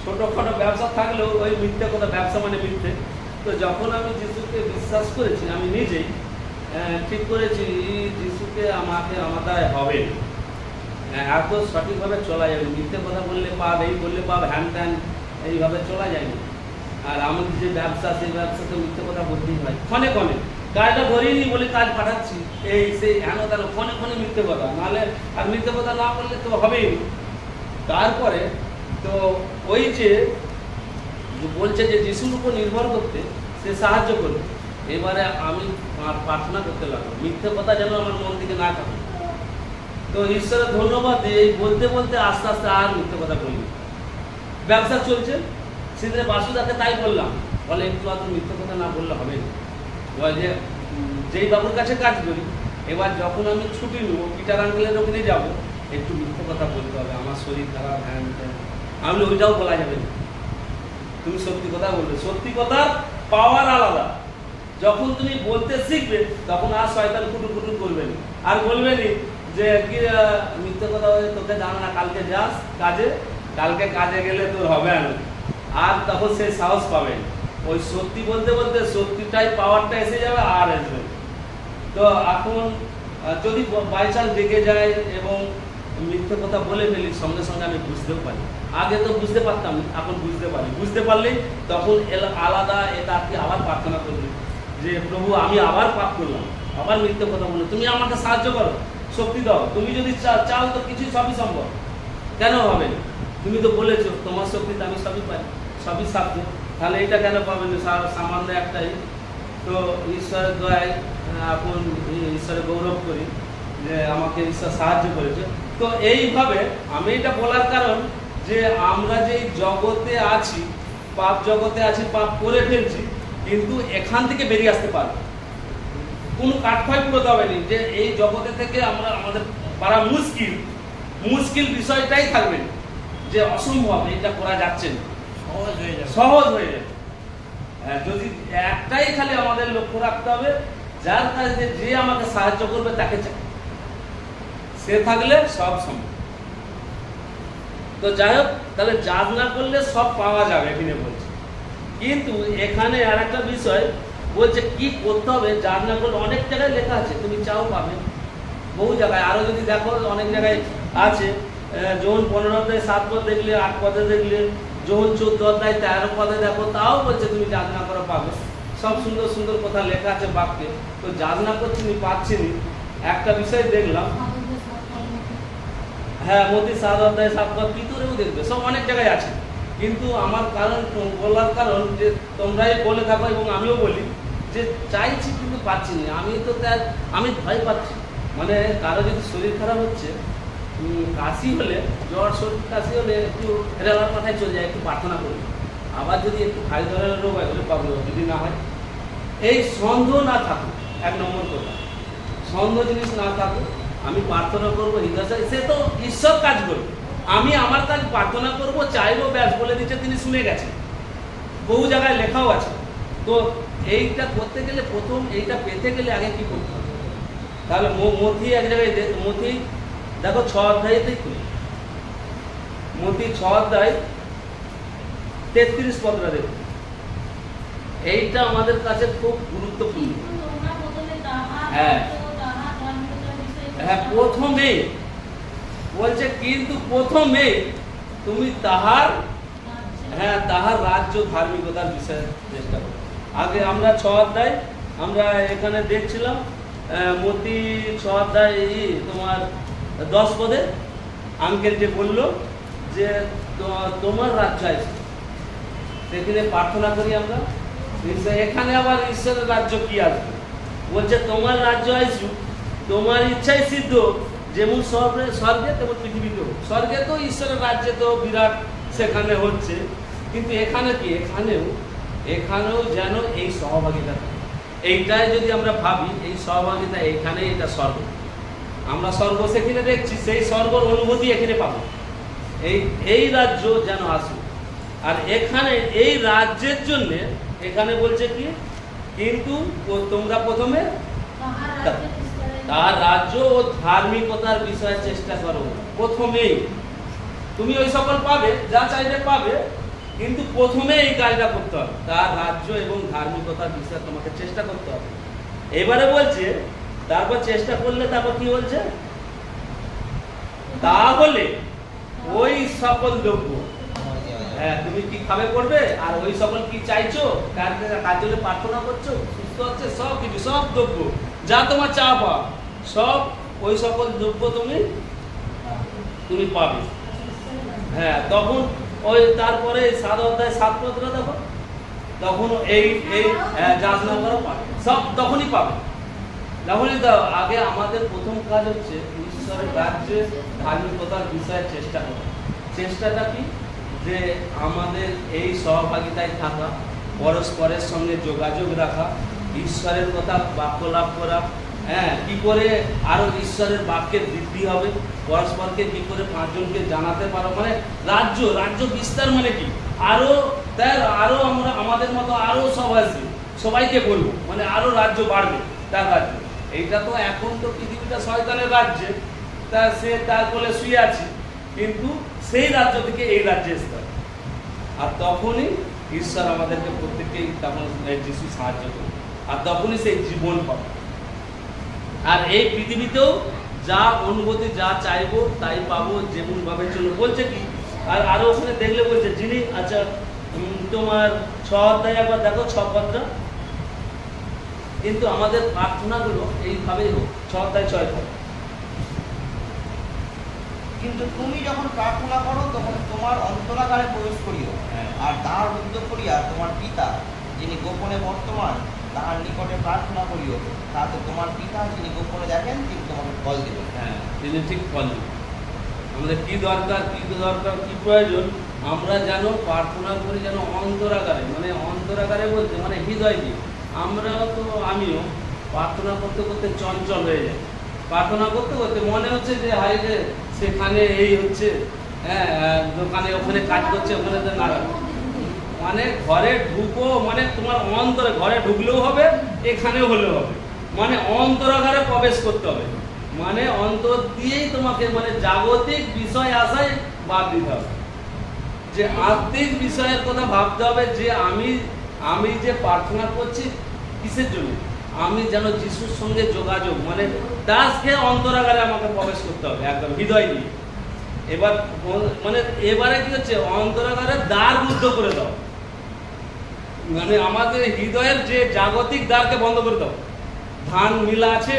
ছোটোখাটো ব্যবসা থাকলেও ওই মিথ্যে কথা, ব্যবসা মানে মিথ্যে। তো যখন আমি যিশুকে বিশ্বাস করেছি, আমি নিজেই ঠিক করেছি যিশুকে আমাকে আমার দ্বারা হবে, এত সঠিকভাবে চলা যাবে, মিথ্যে কথা বললে পাপ, এই বললে পাপ, হ্যান ত্যান, এইভাবে চলা যায়নি। আর আমাদের যে ব্যবসা, সেই ব্যবসাতে মিথ্যে কথা বলতেই হয়, ক্ষণে ক্ষণে। কাজটা ধরিনি বলে কাজ পাঠাচ্ছি, এই সেই হেন তেন, ক্ষণে ক্ষণে মিথ্যে কথা, নাহলে আর মিথ্যে কথা না বললে তো হবেই। তারপরে তো ওই যে বলছে যে যিশুর উপর নির্ভর করতে, সে সাহায্য করবে। এবারে আমি প্রার্থনা করতে লাগলো, মিথ্যে কথা যেন আমার মন থেকে না থাকে। তো ঈশ্বরের ধন্যবাদ, এই বলতে বলতে আস্তে আস্তে আর মিথ্যে কথা বলি। ব্যবসা চলছে, সেদিনে বাসুদাকে তাই বললাম, বলে একটু আর মিথ্যে কথা না বললে হবে না। যে যেই বাবুর কাছে কাজ করি, এবার যখন আমি ছুটি নেবো, পিটার আঙ্কেলের ওখানে যাবো, একটু মিথ্যে কথা বলতে হবে, আমার শরীর খারাপ, হ্যান ত্যান। আমি ওইটাও বলা যাবে না, তুমি সত্যি কথা বলবে। সত্যি কথার পাওয়ার আলাদা। যখন তুমি বলতে শিখবে, তখন আর শয়তান কুটুর কুটুর করবে না, আর বলবে না যে কি মিথ্যে কথা হয়ে তোকে জানো না, কালকে যাস কাজে, কালকে কাজে গেলে তোর হবে না, আর তখন সে সাহস পাবে। ওই সত্যি বলতে বলতে সত্যিটাই পাওয়ারটা এসে যাবে, আর আসবে। তো এখন যদি বাই চান্স দেখে যায় এবং মিথ্যে কথা বলে ফেলি, সঙ্গে সঙ্গে আমি বুঝতেও পারি। আগে তো বুঝতে পারতাম, এখন বুঝতে পারি। বুঝতে পারলেই তখন আলাদা এটা কি আবার প্রার্থনা করবে যে প্রভু আমি আবার পাপ করলাম, আবার মিথ্যে কথা বললো, তুমি আমাকে সাহায্য করো, শক্তি দাও। তুমি যদি চাও তো কিছুই সবই সম্ভব, কেন হবে না? তুমি তো বলেছো তোমার শক্তিতে আমি সবই পাই, সবই সাধ্য, তাহলে এটা কেন পাবে না? সামান্য একটাই। তো ঈশ্বরের দয়ায় এখন ঈশ্বরের গৌরব করি যে আমাকে ঈশ্বর সাহায্য করেছে। তো এইভাবে আমি এটা বলার কারণ যে আমরা যে জগতে আছি, পাপ জগতে আছি, পাপ করে ফেলছি, কিন্তু এখান থেকে বেরিয়ে আসতে পারবো। কোনো কাঠখয় পুরোতে হবে না যে এই জগতে থেকে আমরা আমাদের পারা মুশকিল বিষয়টাই থাকবে না যে অসম্ভব, এটা করা যাচ্ছে না, সহজ হয়ে যাবে। যদি একটাই খালি আমাদের লক্ষ্য রাখতে হবে, যার কাছে যে আমাকে সাহায্য করবে তাকে চাই, সে থাকলে সব সম্ভব। তো যাই হোক, তাহলে যাচ না করলে সব পাওয়া যাবে এখানে বলছে। কিন্তু এখানে আর একটা বিষয় বলছে কি করতে হবে, যাচ না করলে। অনেক জায়গায় লেখা আছে, তুমি চাও পাবে, বহু জায়গায়। আরো যদি দেখো অনেক জায়গায় আছে, যখন 15 অধ্যায় 7 পদ দেখলে, 8 পদে দেখলে, যখন 14 অধ্যায় 13 পদে দেখো, তাও বলছে তুমি যাচ না করো পাবে। সব সুন্দর সুন্দর কথা লেখা আছে বাক্যে। তো যাচ না করছি নি, পাচ্ছি নি। একটা বিষয় দেখলাম, হ্যাঁ মতি 7 অধ্যায় 7 পদ ভিতরেও দেখবে, সব অনেক জায়গায় আছে। কিন্তু আমার কারণ বলার কারণ যে তোমরাই বলে থাকো এবং আমিও বলি যে চাইছি কিন্তু পাচ্ছি না। আমি ভয় পাচ্ছি, মানে কারো যদি শরীর খারাপ হচ্ছে, কাশি হলে, জ্বর সর্দি কাশি হলে একটু রেলার মাথায় চলে যায়, একটু প্রার্থনা করি। আবার যদি একটু ভারী ধরনের রোগ হয়, পাবো, যদি না হয় এই সন্দেহ না থাকুক, 1 নম্বর কথা, সন্দেহ জিনিস না থাকুক, আমি প্রার্থনা করবো হৃদয়, সে তো ঈশ্বর কাজ করবে, আমি আমার কাজ প্রার্থনা করবো, চাইবো, ব্যাস বলে দিচ্ছে, তিনি শুনে গেছেন, বহু জায়গায় লেখাও আছে। তো এইটা করতে গেলে প্রথম এইটা পেতে গেলে আগে কি করতে হবে? তাহলে মথি এক জায়গায় মথি দেখো 6 অধ্যায়তেই খুলি, মথি 6 অধ্যায় 33 পদটা দেখো, এইটা আমাদের কাছে খুব গুরুত্বপূর্ণ। হ্যাঁ হ্যাঁ, প্রথমে বলছে কিন্তু প্রথমে তুমি তাহার রাজ্য ধার্মিকতার বিষয়ে চেষ্টা করো। আগে আমরা 6 অধ্যায় আমরা এখানে দেখছিলাম, মতি 6 অধ্যায় তোমার 10 পদে আঙ্কেল যে বললো যে তোমার রাজ্য আছে, সেখানে প্রার্থনা করি আমরা। এখানে আবার ঈশ্বরের রাজ্য কি আসবে? বলছে তোমার রাজ্য আসুক, তোমার ইচ্ছাই সিদ্ধ, যেমন স্বর্গে তেমন পৃথিবীতেও। স্বর্গে তো ঈশ্বরের রাজ্যে তো বিরাট সেখানে হচ্ছে, কিন্তু এখানে কি, এখানেও যেন এই সহভাগিতা, এইটাই যদি আমরা ভাবি, এই সহভাগিতা এইখানে, এটা স্বর্গ, আমরা স্বর্গ সেখানে দেখছি, সেই স্বর্গের অনুভূতি এখানে পাবো। এই রাজ্য যেন আসুক। আর এখানে এই রাজ্যের জন্য এখানে বলছে কি, কিন্তু তোমরা প্রথমে তার রাজ্য ও ধার্মিকতার বিষয়ে চেষ্টা করো। প্রথমেই তুমি ওই সকল পাবে, যা চাইবে পাবে, কিন্তু প্রথমে এই কাজটা করতে হবে, তার রাজ্য এবং ধার্মিকতার বিষয়ে তোমাকে চেষ্টা করতে হবে। এবারে বলছে তারপর চেষ্টা করলে তারপর কি বলছে, তাহলে ওই সকল দ্রব্য, হ্যাঁ তুমি কি খাবে করবে, আর ওই সকল কি চাইছো, কার জন্য প্রার্থনা করছো, সুস্থ হচ্ছে, সব কিছু, সব দ্রব্য যা তোমার চাওয়া, সব ওই সকল দ্রব্য তুমি পাবে। হ্যাঁ, তখন ওই তারপরে 7 অধ্যায় 7 পদটা দেখো, তখন এই যাচনা করা পাবে, সব তখনই পাবে। তখনই দাও। আগে আমাদের প্রথম কাজ হচ্ছে ঈশ্বরের রাজ্যে ধার্মিকতার বিষয়ে চেষ্টা করা। চেষ্টাটা কি, যে আমাদের এই সহভাগিতায় থাকা, পরস্পরের সঙ্গে যোগাযোগ রাখা, ঈশ্বরের কথা বাক্য লাভ করা, হ্যাঁ কি করে আরো ঈশ্বরের বাক্যের বৃদ্ধি হবে, পরস্পরকে কি করে 5 জনকে জানাতে পারো, মানে রাজ্য বিস্তার, মানে কি আরো আমরা আমাদের মতো আরো সব আসবে, সবাইকে বলবো, মানে আরো রাজ্য বাড়বে, তার রাজ্য। এইটা তো এখন তো পৃথিবীটা শয়তানের রাজ্যে, সে তার বলে শুয়ে আছে, কিন্তু সেই রাজ্য থেকে এই রাজ্যে আসতে হবে। আর তখনই ঈশ্বর আমাদেরকে প্রত্যেককেই তখন যিশু সাহায্য করবে, আর তখনই সেই জীবন পাবে। আর এই পৃথিবীতেও যা অনুভূতি, যা চাইবো তাই পাবো, যেমন ভাবে চলো। বলছে কি, আর আরো ওখানে দেখলে বলছে যিনি, আচ্ছা তোমার 6 অধ্যায় একবার দেখো, 6 পদটা, কিন্তু আমাদের প্রার্থনাগুলো এইভাবেই হোক। 6 অধ্যায় 6 পদ, কিন্তু তুমি যখন প্রার্থনা করো তখন তোমার অন্তরাগারে প্রবেশ করিও, আর তাহার উদ্যোগ করিয়া তোমার পিতা যিনি গোপনে বর্তমান তাহার নিকটে প্রার্থনা করিও, তাতে তোমার পিতা যিনি গোপনে দেখেন তিনি তোমাকে ফল দেবেন। হ্যাঁ, তিনি ঠিক ফল দেবেন। আমাদের কি দরকার, কি প্রয়োজন, আমরা যেন প্রার্থনা করি, যেন অন্তরাগারে, মানে অন্তরাগারে বলতে মানে হৃদয় দিয়ে। আমিও প্রার্থনা করতে করতে চঞ্চল হয়ে যায়, প্রার্থনা করতে করতে মনে হচ্ছে যে হাই রে সেখানে এই হচ্ছে, হ্যাঁ দোকানে ওখানে কাজ করছে, ওখানে তো নাড়া, মানে ঘরে ঢুকো, মানে তোমার অন্তরে, ঘরে ঢুকলেও হবে, এখানেও হলেও হবে, মানে অন্তরাগারে প্রবেশ করতে হবে, মানে অন্তর দিয়েই তোমাকে, মানে জাগতিক বিষয় আশায় বাদ দিতে হবে, যে আত্মিক বিষয়ের কথা ভাবতে হবে, যে আমি যে প্রার্থনা করছি কিসের জন্য, আমি যেন যিশুর সঙ্গে যোগাযোগ, মানে তাকে অন্তরাগারে আমাকে প্রবেশ করতে হবে, একদম হৃদয় দিয়ে। এবারে কি হচ্ছে, অন্তরাগারে দ্বার রুদ্ধ করে দাও, মানে আমাদের হৃদয়ের যে জাগতিক দ্বারকে বন্ধ করে দাও। ধান মিলা আছে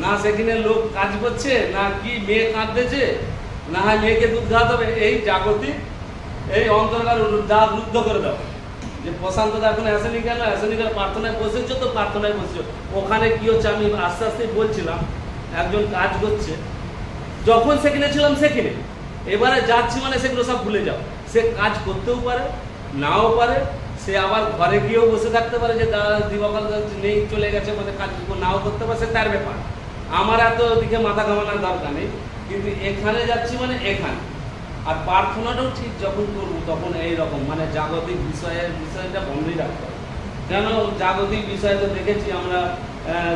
না, সেখানে লোক কাজ করছে না, কি মেয়ে কাঁদতেছে, না হয় মেয়েকে দুধ খাওয়াতে হবে, এই জাগতিক এই অন্তর্কাল যা রুদ্ধ করে দাও। যে প্রশান্ত দা এখন আসেনি কেন, প্রার্থনায় বসেছো তো প্রার্থনায় বসেছো। ওখানে কি হচ্ছে আমি আস্তে আস্তে বলছিলাম, একজন কাজ করছে, যখন সেখানে ছিলাম সেখানে, এবারে যাচ্ছি মানে সেগুলো সব ভুলে যাও। সে কাজ করতেও পারে, নাও পারে, সে আবার ঘরে গিয়েও বসে থাকতে পারে যে দিবাকাল নেই চলে গেছে, মানে কাজ নাও করতে পারে, সে তার ব্যাপার। আমার এত দিকে মাথা ঘামানোর দরকার নেই, কিন্তু এখানে যাচ্ছি মানে এখানে। আর প্রার্থনাটাও ঠিক যখন করবো তখন এইরকম মানে জাগতিক বিষয়টা বন্ধই রাখতে হবে। কেন জাগতিক বিষয় তো দেখেছি আমরা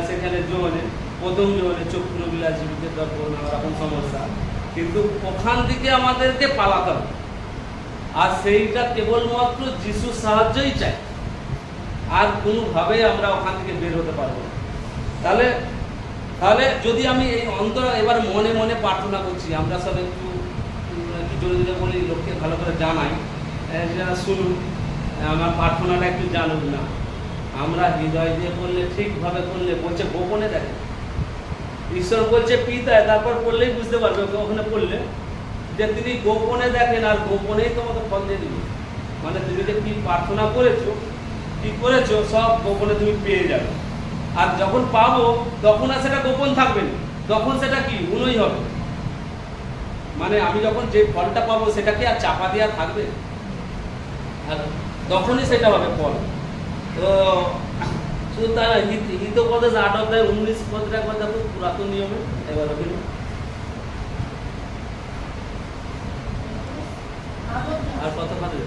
সেখানে জীবনে প্রথম জীবনে চক্ষুরবিলাস জীবিকের দর্পণ নানা রকম সমস্যা, কিন্তু ওখান থেকে আমাদেরকে পালাতে হবে। আর সেইটা কেবলমাত্র যিশুর সাহায্যই চাই, আর কোনোভাবে আমরা ওখান থেকে বের হতে পারবো না। তাহলে তাহলে যদি আমি এই অন্তর এবার মনে মনে প্রার্থনা করছি, আমরা সব একটু জোরে জোরে বলি, লোককে ভালো করে জানাই, যারা শুনুন, আমার প্রার্থনাটা একটু জানুন না। আমরা হৃদয় দিয়ে করলে, ঠিকভাবে করলে, বলছে গোপনে দেখে, ঈশ্বর বলছে পিতায়, তারপর পড়লেই বুঝতে পারবে, ওখানে পড়লে যে তিনি গোপনে দেখেন আর গোপনেই তোমাকে ফল দিয়ে দিবে। মানে তুমি যে কি প্রার্থনা করেছো, কি করেছো, সব গোপনে তুমি পেয়ে যাবে। আর যখন পাবো তখন আর সেটা গোপন থাকবে না, তখন সেটা কি উন্নই হবে। মানে আমি যখন যে ফলটা পাবো সেটা কি আর চাপা দেওয়া থাকবে, আর তখনই সেটা হবে ফল। তো শুধু তারা হিতোপদেশ 8 অধ্যায় 19 পদটা একবার দেখো, পুরাতন নিয়মে। এবার ওখানে আর কত পারে?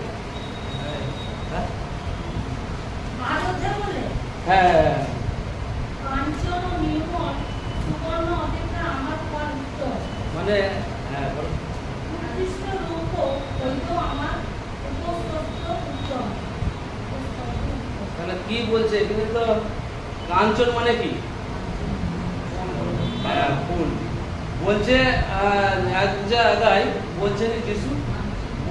হ্যাঁ, মানে হ্যাঁ বলো। তাহলে কি বলছে এখানে? তো কাঞ্চন মানে কি? ফুল বলছে। এক জায়গায় বলছেন যিশু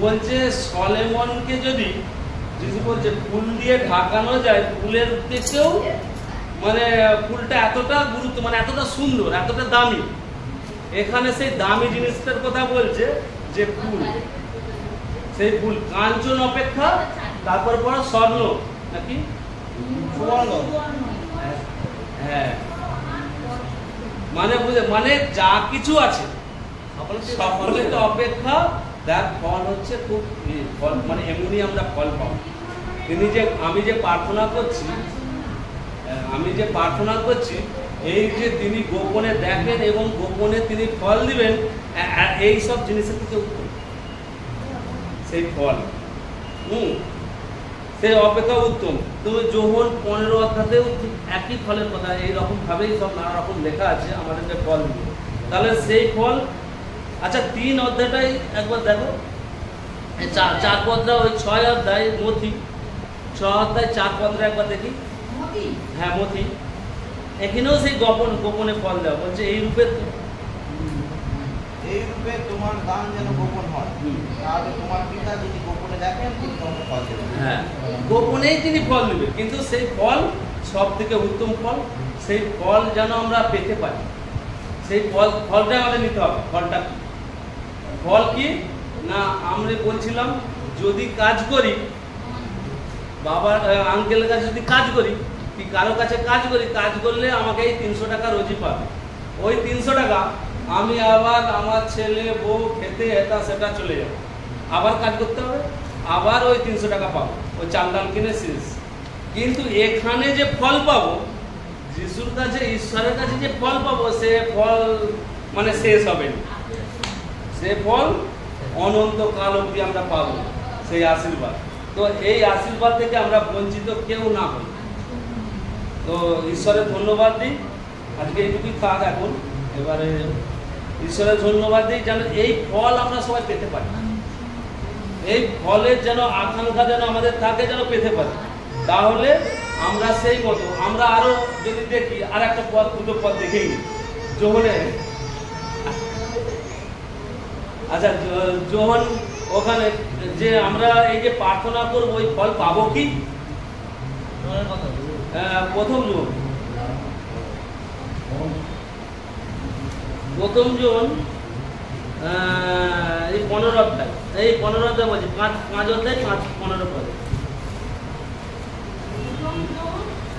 বলছে সলেমনকে যদি যিশু বলছে ফুল দিয়ে ঢাকানো যায়, ফুলের থেকেও মানে ফুলটা এতটা গুরুত্ব, মানে এতটা সুন্দর, এতটা দামি। এখানে সেই দামি জিনিসটার কথা বলছে যে ফুল, সেই ফুল কাঞ্চন অপেক্ষা তারপর পর স্বর্ণ নাকি সুবর্ণ। হ্যাঁ, মানে বুঝে, মানে যা কিছু আছে সকলের অপেক্ষা তার ফল হচ্ছে খুব ফল, মানে এমনি আমরা ফল পাবো। তিনি যে আমি যে প্রার্থনা করছি এই যে তিনি গোপনে দেখেন এবং গোপনে তিনি ফল দিবেন, এই সব জিনিসের থেকে উত্তম সেই ফল, সেই অপেক্ষা উত্তম। তুমি যোহন 15 অধ্যায়তেও একই ফলের কথা এইরকম ভাবেই সব নানা রকম লেখা আছে, আমাদেরকে ফল দিবে। তাহলে সেই ফল, আচ্ছা 3 অধ্যায়টাই একবার দেখো, 4 পদটা ওই 6 অধ্যায় মথি, 6 অধ্যায় 4 পদটা একবার দেখি। হ্যাঁ মথি, এখানেও সেই গোপনে ফল দেওয়া বলছে, এই রূপে তোমার দান যেন গোপন হয়, তাহলে তোমার পিতা যদি গোপনে দেখেন তিনি তোমাকে ফল দেবেন। হ্যাঁ, গোপনেই তিনি ফল দেবেন, কিন্তু সেই ফল সব থেকে উত্তম ফল, সেই ফল যেন আমরা পেতে পারি, সেই ফলটা আমাদের নিতে হবে। ফলটা কি? ফল কি না, আমরা বলছিলাম যদি কাজ করি, বাবার আঙ্কেলের কাছে যদি কাজ করি, কি কারো কাছে কাজ করি, কাজ করলে আমাকে এই 300 টাকা রোজই পাবে। ওই 300 টাকা আমি আবার আমার ছেলে বউ খেতে এটা সেটা চলে যাবে, আবার কাজ করতে হবে, আবার ওই 300 টাকা পাবো, ওই চাল ডাল কিনে শেষ। কিন্তু এখানে যে ফল পাবো, যিশুর কাছে, ঈশ্বরের কাছে যে ফল পাবো, সে ফল মানে শেষ হবে না, সে ফল অনন্তকাল অবধি আমরা পাবো সেই আশীর্বাদ। তো এই আশীর্বাদ থেকে আমরা বঞ্চিত কেউ না হই। তো ঈশ্বরের ধন্যবাদ দিই, আজকে এইটুকুই থাক এখন। এবারে ঈশ্বরের ধন্যবাদ দিই যেন এই ফল আমরা সবাই পেতে পারি, এই ফলের যেন আকাঙ্ক্ষা যেন আমাদের থাকে, যেন পেতে পারি। তাহলে আমরা সেই মতো আমরা আরো যদি দেখি, আর একটা পদ, দুটো পদ দেখেই যোহনে। আচ্ছা যোহন ওখানে যে আমরা এই যে প্রার্থনা করবো, ওই ফল পাবো কি? প্রথম জন এই 15 অধ্যায়, এই 15 অধ্যায় বলছি, 5 অধ্যায় 15 পদে।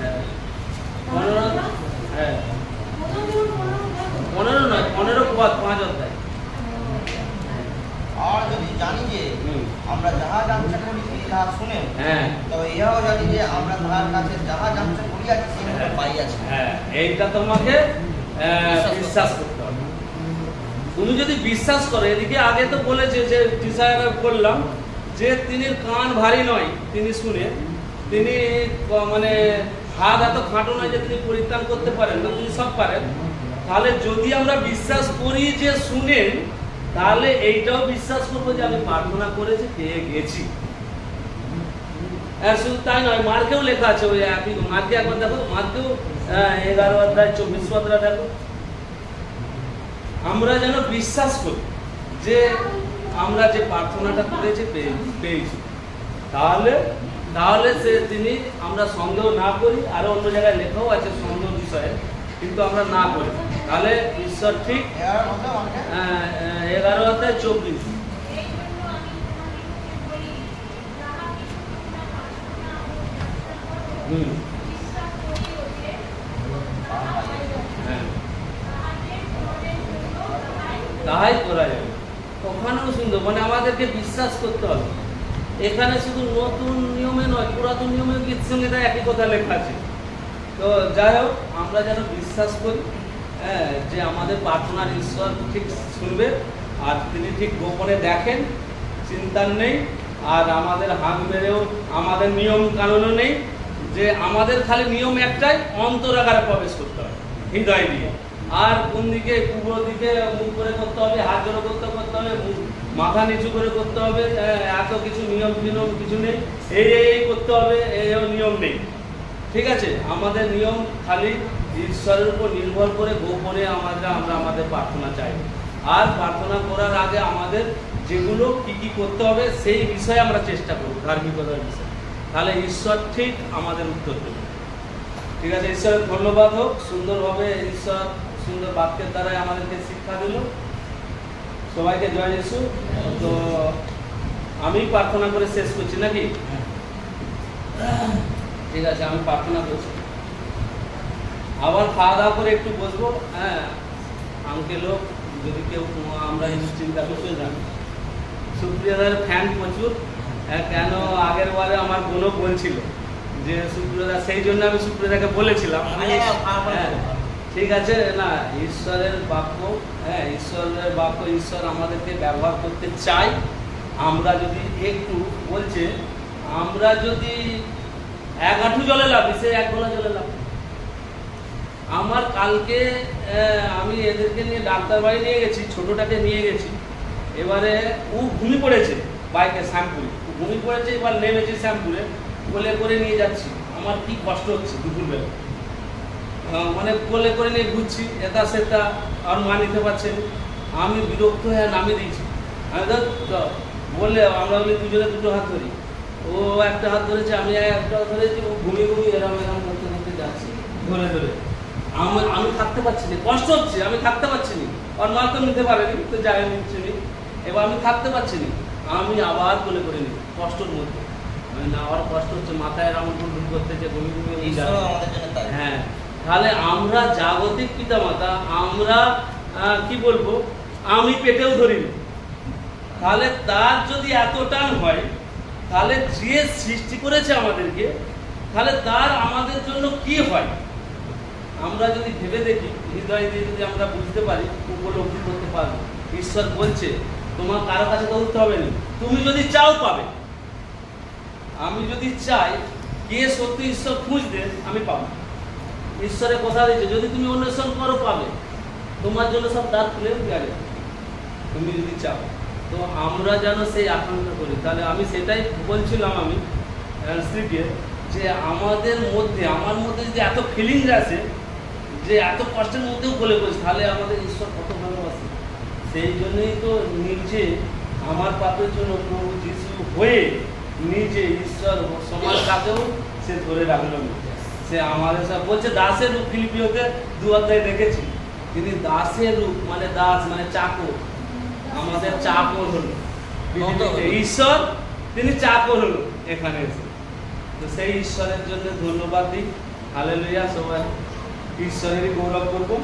হ্যাঁ 15, হ্যাঁ 15 নয়, 15 পদ, 5 অধ্যায়। আর যদি জানি যে আমরা যাহা জানতে করি তিনি তাহা শুনেন, হ্যাঁ তবে ইহাও জানি যে আমরা তাহার কাছে যাহা জানতে করিয়াছি সেটা পাইয়াছি। হ্যাঁ, এইটা তোমাকে বিশ্বাস করতে হবে। তুমি যদি বিশ্বাস করো, এদিকে আগে তো বলেছে যে টিচার বললাম যে তিনি কান ভারী নয়, তিনি শুনে, তিনি মানে হাত এত খাটো নয় যে তিনি পরিত্রাণ করতে পারেন না, তিনি সব পারেন। তাহলে যদি আমরা বিশ্বাস করি যে শুনেন, তাহলে এইটাও বিশ্বাস করবো যে আমি প্রার্থনা করেছি, পেয়ে গেছি। শুধু তাই নয়, মার্কেও লেখা আছে, ওই একই মার্কে একবার দেখো, মার্কেও 11 অধ্যায় 24 পদটা দেখো। আমরা যেন বিশ্বাস করি যে আমরা যে প্রার্থনাটা করেছি পেয়েছি, তাহলে সে তিনি আমরা সন্দেহ না করি। আরো অন্য জায়গায় লেখাও আছে সন্দেহ বিষয়ে, কিন্তু আমরা না করি, তাহলে ঈশ্বর ঠিক। 11 অধ্যায় 24। তাহাই করা যাবে। ওখানেও সুন্দর, মানে আমাদেরকে বিশ্বাস করতে হবে। এখানে শুধু নতুন নিয়মে নয়, পুরাতন নিয়মে গীত সঙ্গীতে একই কথা লেখা আছে। তো যাই হোক, আমরা যেন বিশ্বাস করি যে আমাদের প্রার্থনার ঈশ্বর ঠিক শুনবে, আর তিনি ঠিক গোপনে দেখেন, চিন্তার নেই। আর আমাদের হাত মেরেও আমাদের নিয়ম কানুনও নেই, যে আমাদের খালি নিয়ম একটাই, অন্তরাগারে প্রবেশ করতে হবে হৃদয় দিয়ে। আর কোন দিকে, পূর্ব দিকে মুখ করে করতে হবে, হাত জোড়ো করতে হবে, মাথা নিচু করে করতে হবে, এত কিছু নিয়ম কিছু নেই। এই করতে হবে, এই নিয়ম নেই। ঠিক আছে, আমাদের নিয়ম খালি ঈশ্বরের উপর নির্ভর করে গোপনে আমরা আমাদের প্রার্থনা চাই। আর প্রার্থনা করার আগে আমাদের যেগুলো কি করতে হবে সেই বিষয়ে আমরা চেষ্টা করব, ধার্মিকতার বিষয়ে। তাহলে ঈশ্বর ঠিক আমাদের উত্তর দেবে। ঠিক আছে, ঈশ্বরের ধন্যবাদ হোক। সুন্দরভাবে ঈশ্বর সুন্দর বাক্যের দ্বারাই আমাদেরকে শিক্ষা দিল। সবাইকে জয় যিশু। তো আমি প্রার্থনা করে শেষ করছি নাকি? ঠিক আছে, আমি প্রার্থনা করছি। আবার খাওয়া দাওয়া করে একটু বসবো। হ্যাঁ, আঙ্কেলও যদি কেউ, আমরা চিন্তা করতে জানি। সুপ্রিয়াদার ফ্যান প্রচুর। কেন আগের বারে আমার বোনও বলছিল যে সুপ্রিয়াদা, সেই জন্য আমি সুপ্রিয়াদাকে বলেছিলাম। ঠিক আছে না, ঈশ্বরের বাক্য, ঈশ্বরের বাক্য, ঈশ্বর আমাদেরকে ব্যবহার করতে চাই। আমরা যদি একটু বলছে, আমরা যদি 1 হাঁটু জলে লাভি, সে 1 গোলা জলে লাভ। আমার কালকে আমি এদেরকে নিয়ে ডাক্তার বাড়ি নিয়ে গেছি, ছোটটাকে নিয়ে গেছি। এবারে ও ঘুমিয়ে পড়েছে বাইকে, শ্যামপুরে ঘুমিয়ে পড়েছে। এবার নেমেছে শ্যামপুরে, কোলে করে নিয়ে যাচ্ছি। আমার কি কষ্ট হচ্ছে দুপুরবেলা, মানে কোলে করে নিয়ে ঘুরছি, এটা সেটা, আর মা নিতে পারছে। আমি বিরক্ত হয়ে নামিয়ে দিয়েছি। আমি বললে আমরা বলি দুজনে দুটো হাত ধরি। ও একটা হাত ধরেছে, আমি একটা ধরেছি। ও ঘুমিয়ে এরম করতে করতে যাচ্ছি ধরে ধরে। আমি থাকতে পারছি না, কষ্ট হচ্ছে, আমি থাকতে পারছি না। আর মা তো নিতে পারেনি, তো যাই নিচ্ছে নি। এবার আমি থাকতে পারছি না, আমি আবার কোলে করে নিই কষ্টর মধ্যে। না, আবার কষ্ট হচ্ছে, মাথায় এরকম ঘুরঘুর করতেছে, হ্যাঁ। তাহলে আমরা জাগতিক পিতামাতা, আমরা কি বলবো, আমি পেটেও ধরিনি। তাহলে তার যদি এত টান হয়, তাহলে যে সৃষ্টি করেছে আমাদেরকে, তাহলে তার আমাদের জন্য কি হয় আমরা যদি ভেবে দেখি, হৃদয় দিয়ে যদি আমরা বুঝতে পারি, উপলব্ধি করতে পারবো। ঈশ্বর বলছে তোমার কারো কাছে দৌড়তে হবে না, তুমি যদি চাও পাবে। আমি যদি চাই, কে সত্যি ঈশ্বর খুঁজবে, আমি পাবো। ঈশ্বরের কথা দিয়েছে, যদি তুমি অন্বেষণ করো পাবে, তোমার জন্য সব দ্বার খুলে দেওয়া যাবে, তুমি যদি চাও। তো আমরা যেন সেই আকাঙ্ক্ষা করি। তাহলে আমি সেটাই বলছিলাম আমি স্ত্রীকে, যে আমাদের মধ্যে, আমার মধ্যে যদি এত ফিলিংস আছে, যে এত কষ্টের মধ্যেও বলে বলছি, তাহলে আমাদের ঈশ্বর কত ভালোবাসে। সেই জন্যই তো নিজে আমার পাপের জন্য প্রভু যিশু হয়ে নিজে ঈশ্বর সমাজ কাছেও সে ধরে রাখলো। সে আমাদের সব বলছে দাসের রূপ, ফিলিপিওতে 2 অধ্যায় দেখেছি। তিনি দাসের রূপ, মানে দাস মানে চাকর, আমাদের চাকর হলো ঈশ্বর, তিনি চাকর হলো এখানে এসে। তো সেই ঈশ্বরের জন্য ধন্যবাদ দিই। হালেলুয়া, সবাই ঈশ্বরেরই গৌরব করবো।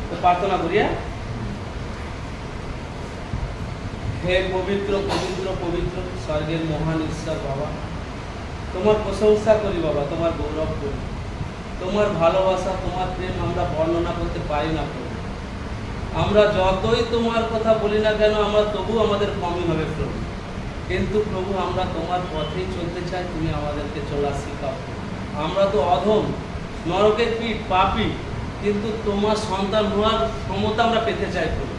তো প্রার্থনা করিয়া, হে পবিত্র পবিত্র পবিত্র স্বর্গের মহান ঈশ্বর বাবা, তোমার প্রশংসা করি বাবা, তোমার গৌরব করি, তোমার ভালোবাসা, তোমার প্রেম আমরা বর্ণনা করতে পারি না প্রভু। আমরা যতই তোমার কথা বলি না কেন, আমরা তবু আমাদের কমই হবে প্রভু। কিন্তু প্রভু আমরা তোমার পথেই চলতে চাই, তুমি আমাদেরকে চলা শেখাও। আমরা তো অধম, নরকের পিঠ, পাপী, কিন্তু তোমার সন্তান হওয়ার ক্ষমতা আমরা পেতে চাই প্রভু।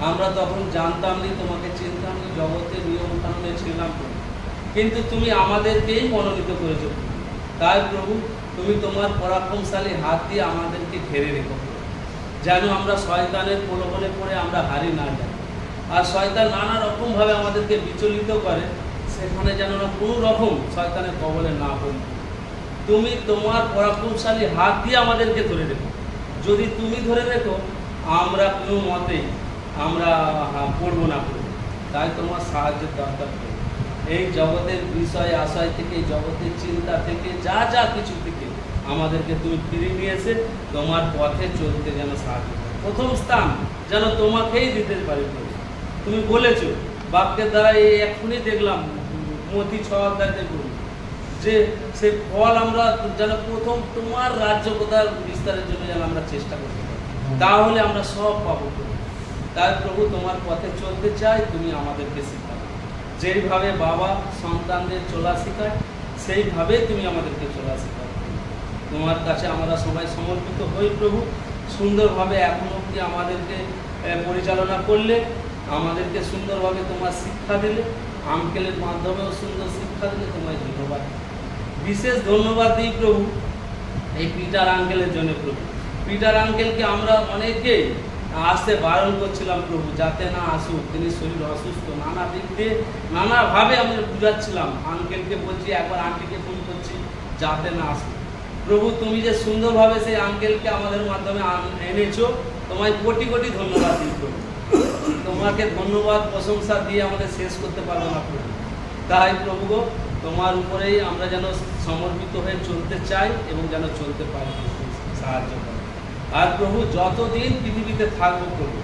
আমরা তখন জানতাম নি, তোমাকে চিনতাম নি, জগতের নিয়ম কানুনে ছিলাম প্রভু, কিন্তু তুমি আমাদেরকেই মনোনীত করেছো প্রভু। তাই প্রভু তুমি তোমার পরাক্রমশালী হাত দিয়ে আমাদেরকে ঘেরে রেখো প্রভু, যেন আমরা শয়তানের প্রলোভনে পড়ে আমরা হারি না যাই। আর শয়তান নানা রকমভাবে আমাদেরকে বিচলিত করে, সেখানে যেন না কোনো রকম শয়তানের কবলে না পড়ি। তুমি তোমার পরাক্রমশালী হাত দিয়ে আমাদেরকে ধরে রেখো। যদি তুমি ধরে রেখো, আমরা কোনো মতেই আমরা পড়বো না পড়বো। তাই তোমার সাহায্যের দরকার পড়ে। এই জগতের বিষয় আশয় থেকে, এই জগতের চিন্তা থেকে, যা যা কিছু থেকে আমাদেরকে তুমি ফিরে নিয়ে এসে তোমার পথে চলতে যেন সাহায্য করো। প্রথম স্থান যেন তোমাকেই দিতে পারি প্রভু। তুমি বলেছো বাক্যের দ্বারা, এই এখনই দেখলাম মতি 6 অধ্যায় দেখুন যে সে ফল আমরা যেন প্রথম তোমার রাজ্য কোথার বিস্তারের জন্য যেন আমরা চেষ্টা করতে পারি, তাহলে আমরা সব পাবো প্রভু। তাই প্রভু তোমার পথে চলতে চাই, তুমি আমাদেরকে শেখাও। যেইভাবে বাবা সন্তানদের চলা শেখায়, সেইভাবে তুমি আমাদেরকে চলা শেখাও। তোমার কাছে আমরা সবাই সমর্পিত হই প্রভু। সুন্দরভাবে এখন অবধি আমাদেরকে পরিচালনা করলে, আমাদেরকে সুন্দরভাবে তোমার শিক্ষা দিলে, আঙ্কেলের মাধ্যমেও সুন্দর শিক্ষা দিলে, তোমায় ধন্যবাদ। বিশেষ ধন্যবাদ দিই প্রভু এই পিটার আঙ্কেলের জন্য প্রভু। পিটার আঙ্কেলকে আমরা অনেকেই আসতে বারণ করছিলাম প্রভু, যাতে না আসুক, তিনি শরীর অসুস্থ, নানা দিক দিয়ে নানাভাবে আমরা বুঝাচ্ছিলাম। আঙ্কেলকে বলছি, একবার আন্টিকে ফোন করছি, যাতে না আসুক। প্রভু তুমি যে সুন্দরভাবে সেই আঙ্কেলকে আমাদের মাধ্যমে এনেছো, তোমায় কোটি কোটি ধন্যবাদ দিই প্রভু। তোমাকে ধন্যবাদ প্রশংসা দিয়ে আমাদের শেষ করতে পারবো না প্রভু। তাই প্রভু গো, তোমার উপরেই আমরা যেন সমর্পিত হয়ে চলতে চাই এবং যেন চলতে পারি, সাহায্য করো। আর প্রভু যতদিন পৃথিবীতে থাকবো প্রভু,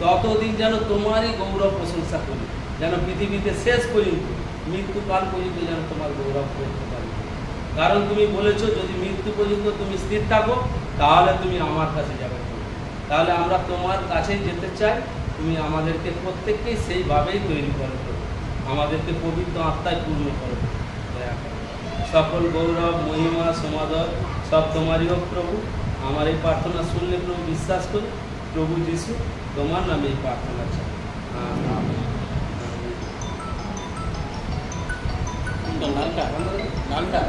ততদিন যেন তোমারই গৌরব প্রশংসা করি, যেন পৃথিবীতে শেষ পর্যন্ত, মৃত্যুকাল পর্যন্ত যেন তোমার গৌরব করতে পারি। কারণ তুমি বলেছো যদি মৃত্যু পর্যন্ত তুমি স্থির থাকো, তাহলে তুমি আমার কাছে যাবে প্রভু। তাহলে আমরা তোমার কাছেই যেতে চাই। তুমি আমাদেরকে প্রত্যেককেই সেইভাবেই তৈরি করো প্রভু, আমাদেরকে পবিত্র আত্মায় পূর্ণ করো। সকল গৌরব, মহিমা, সমাদর সব তোমারই হোক প্রভু। আমার এই প্রার্থনা শুনলে প্রভু বিশ্বাস করি, প্রভু যিশু তোমার নামে এই প্রার্থনা চাই। লালটা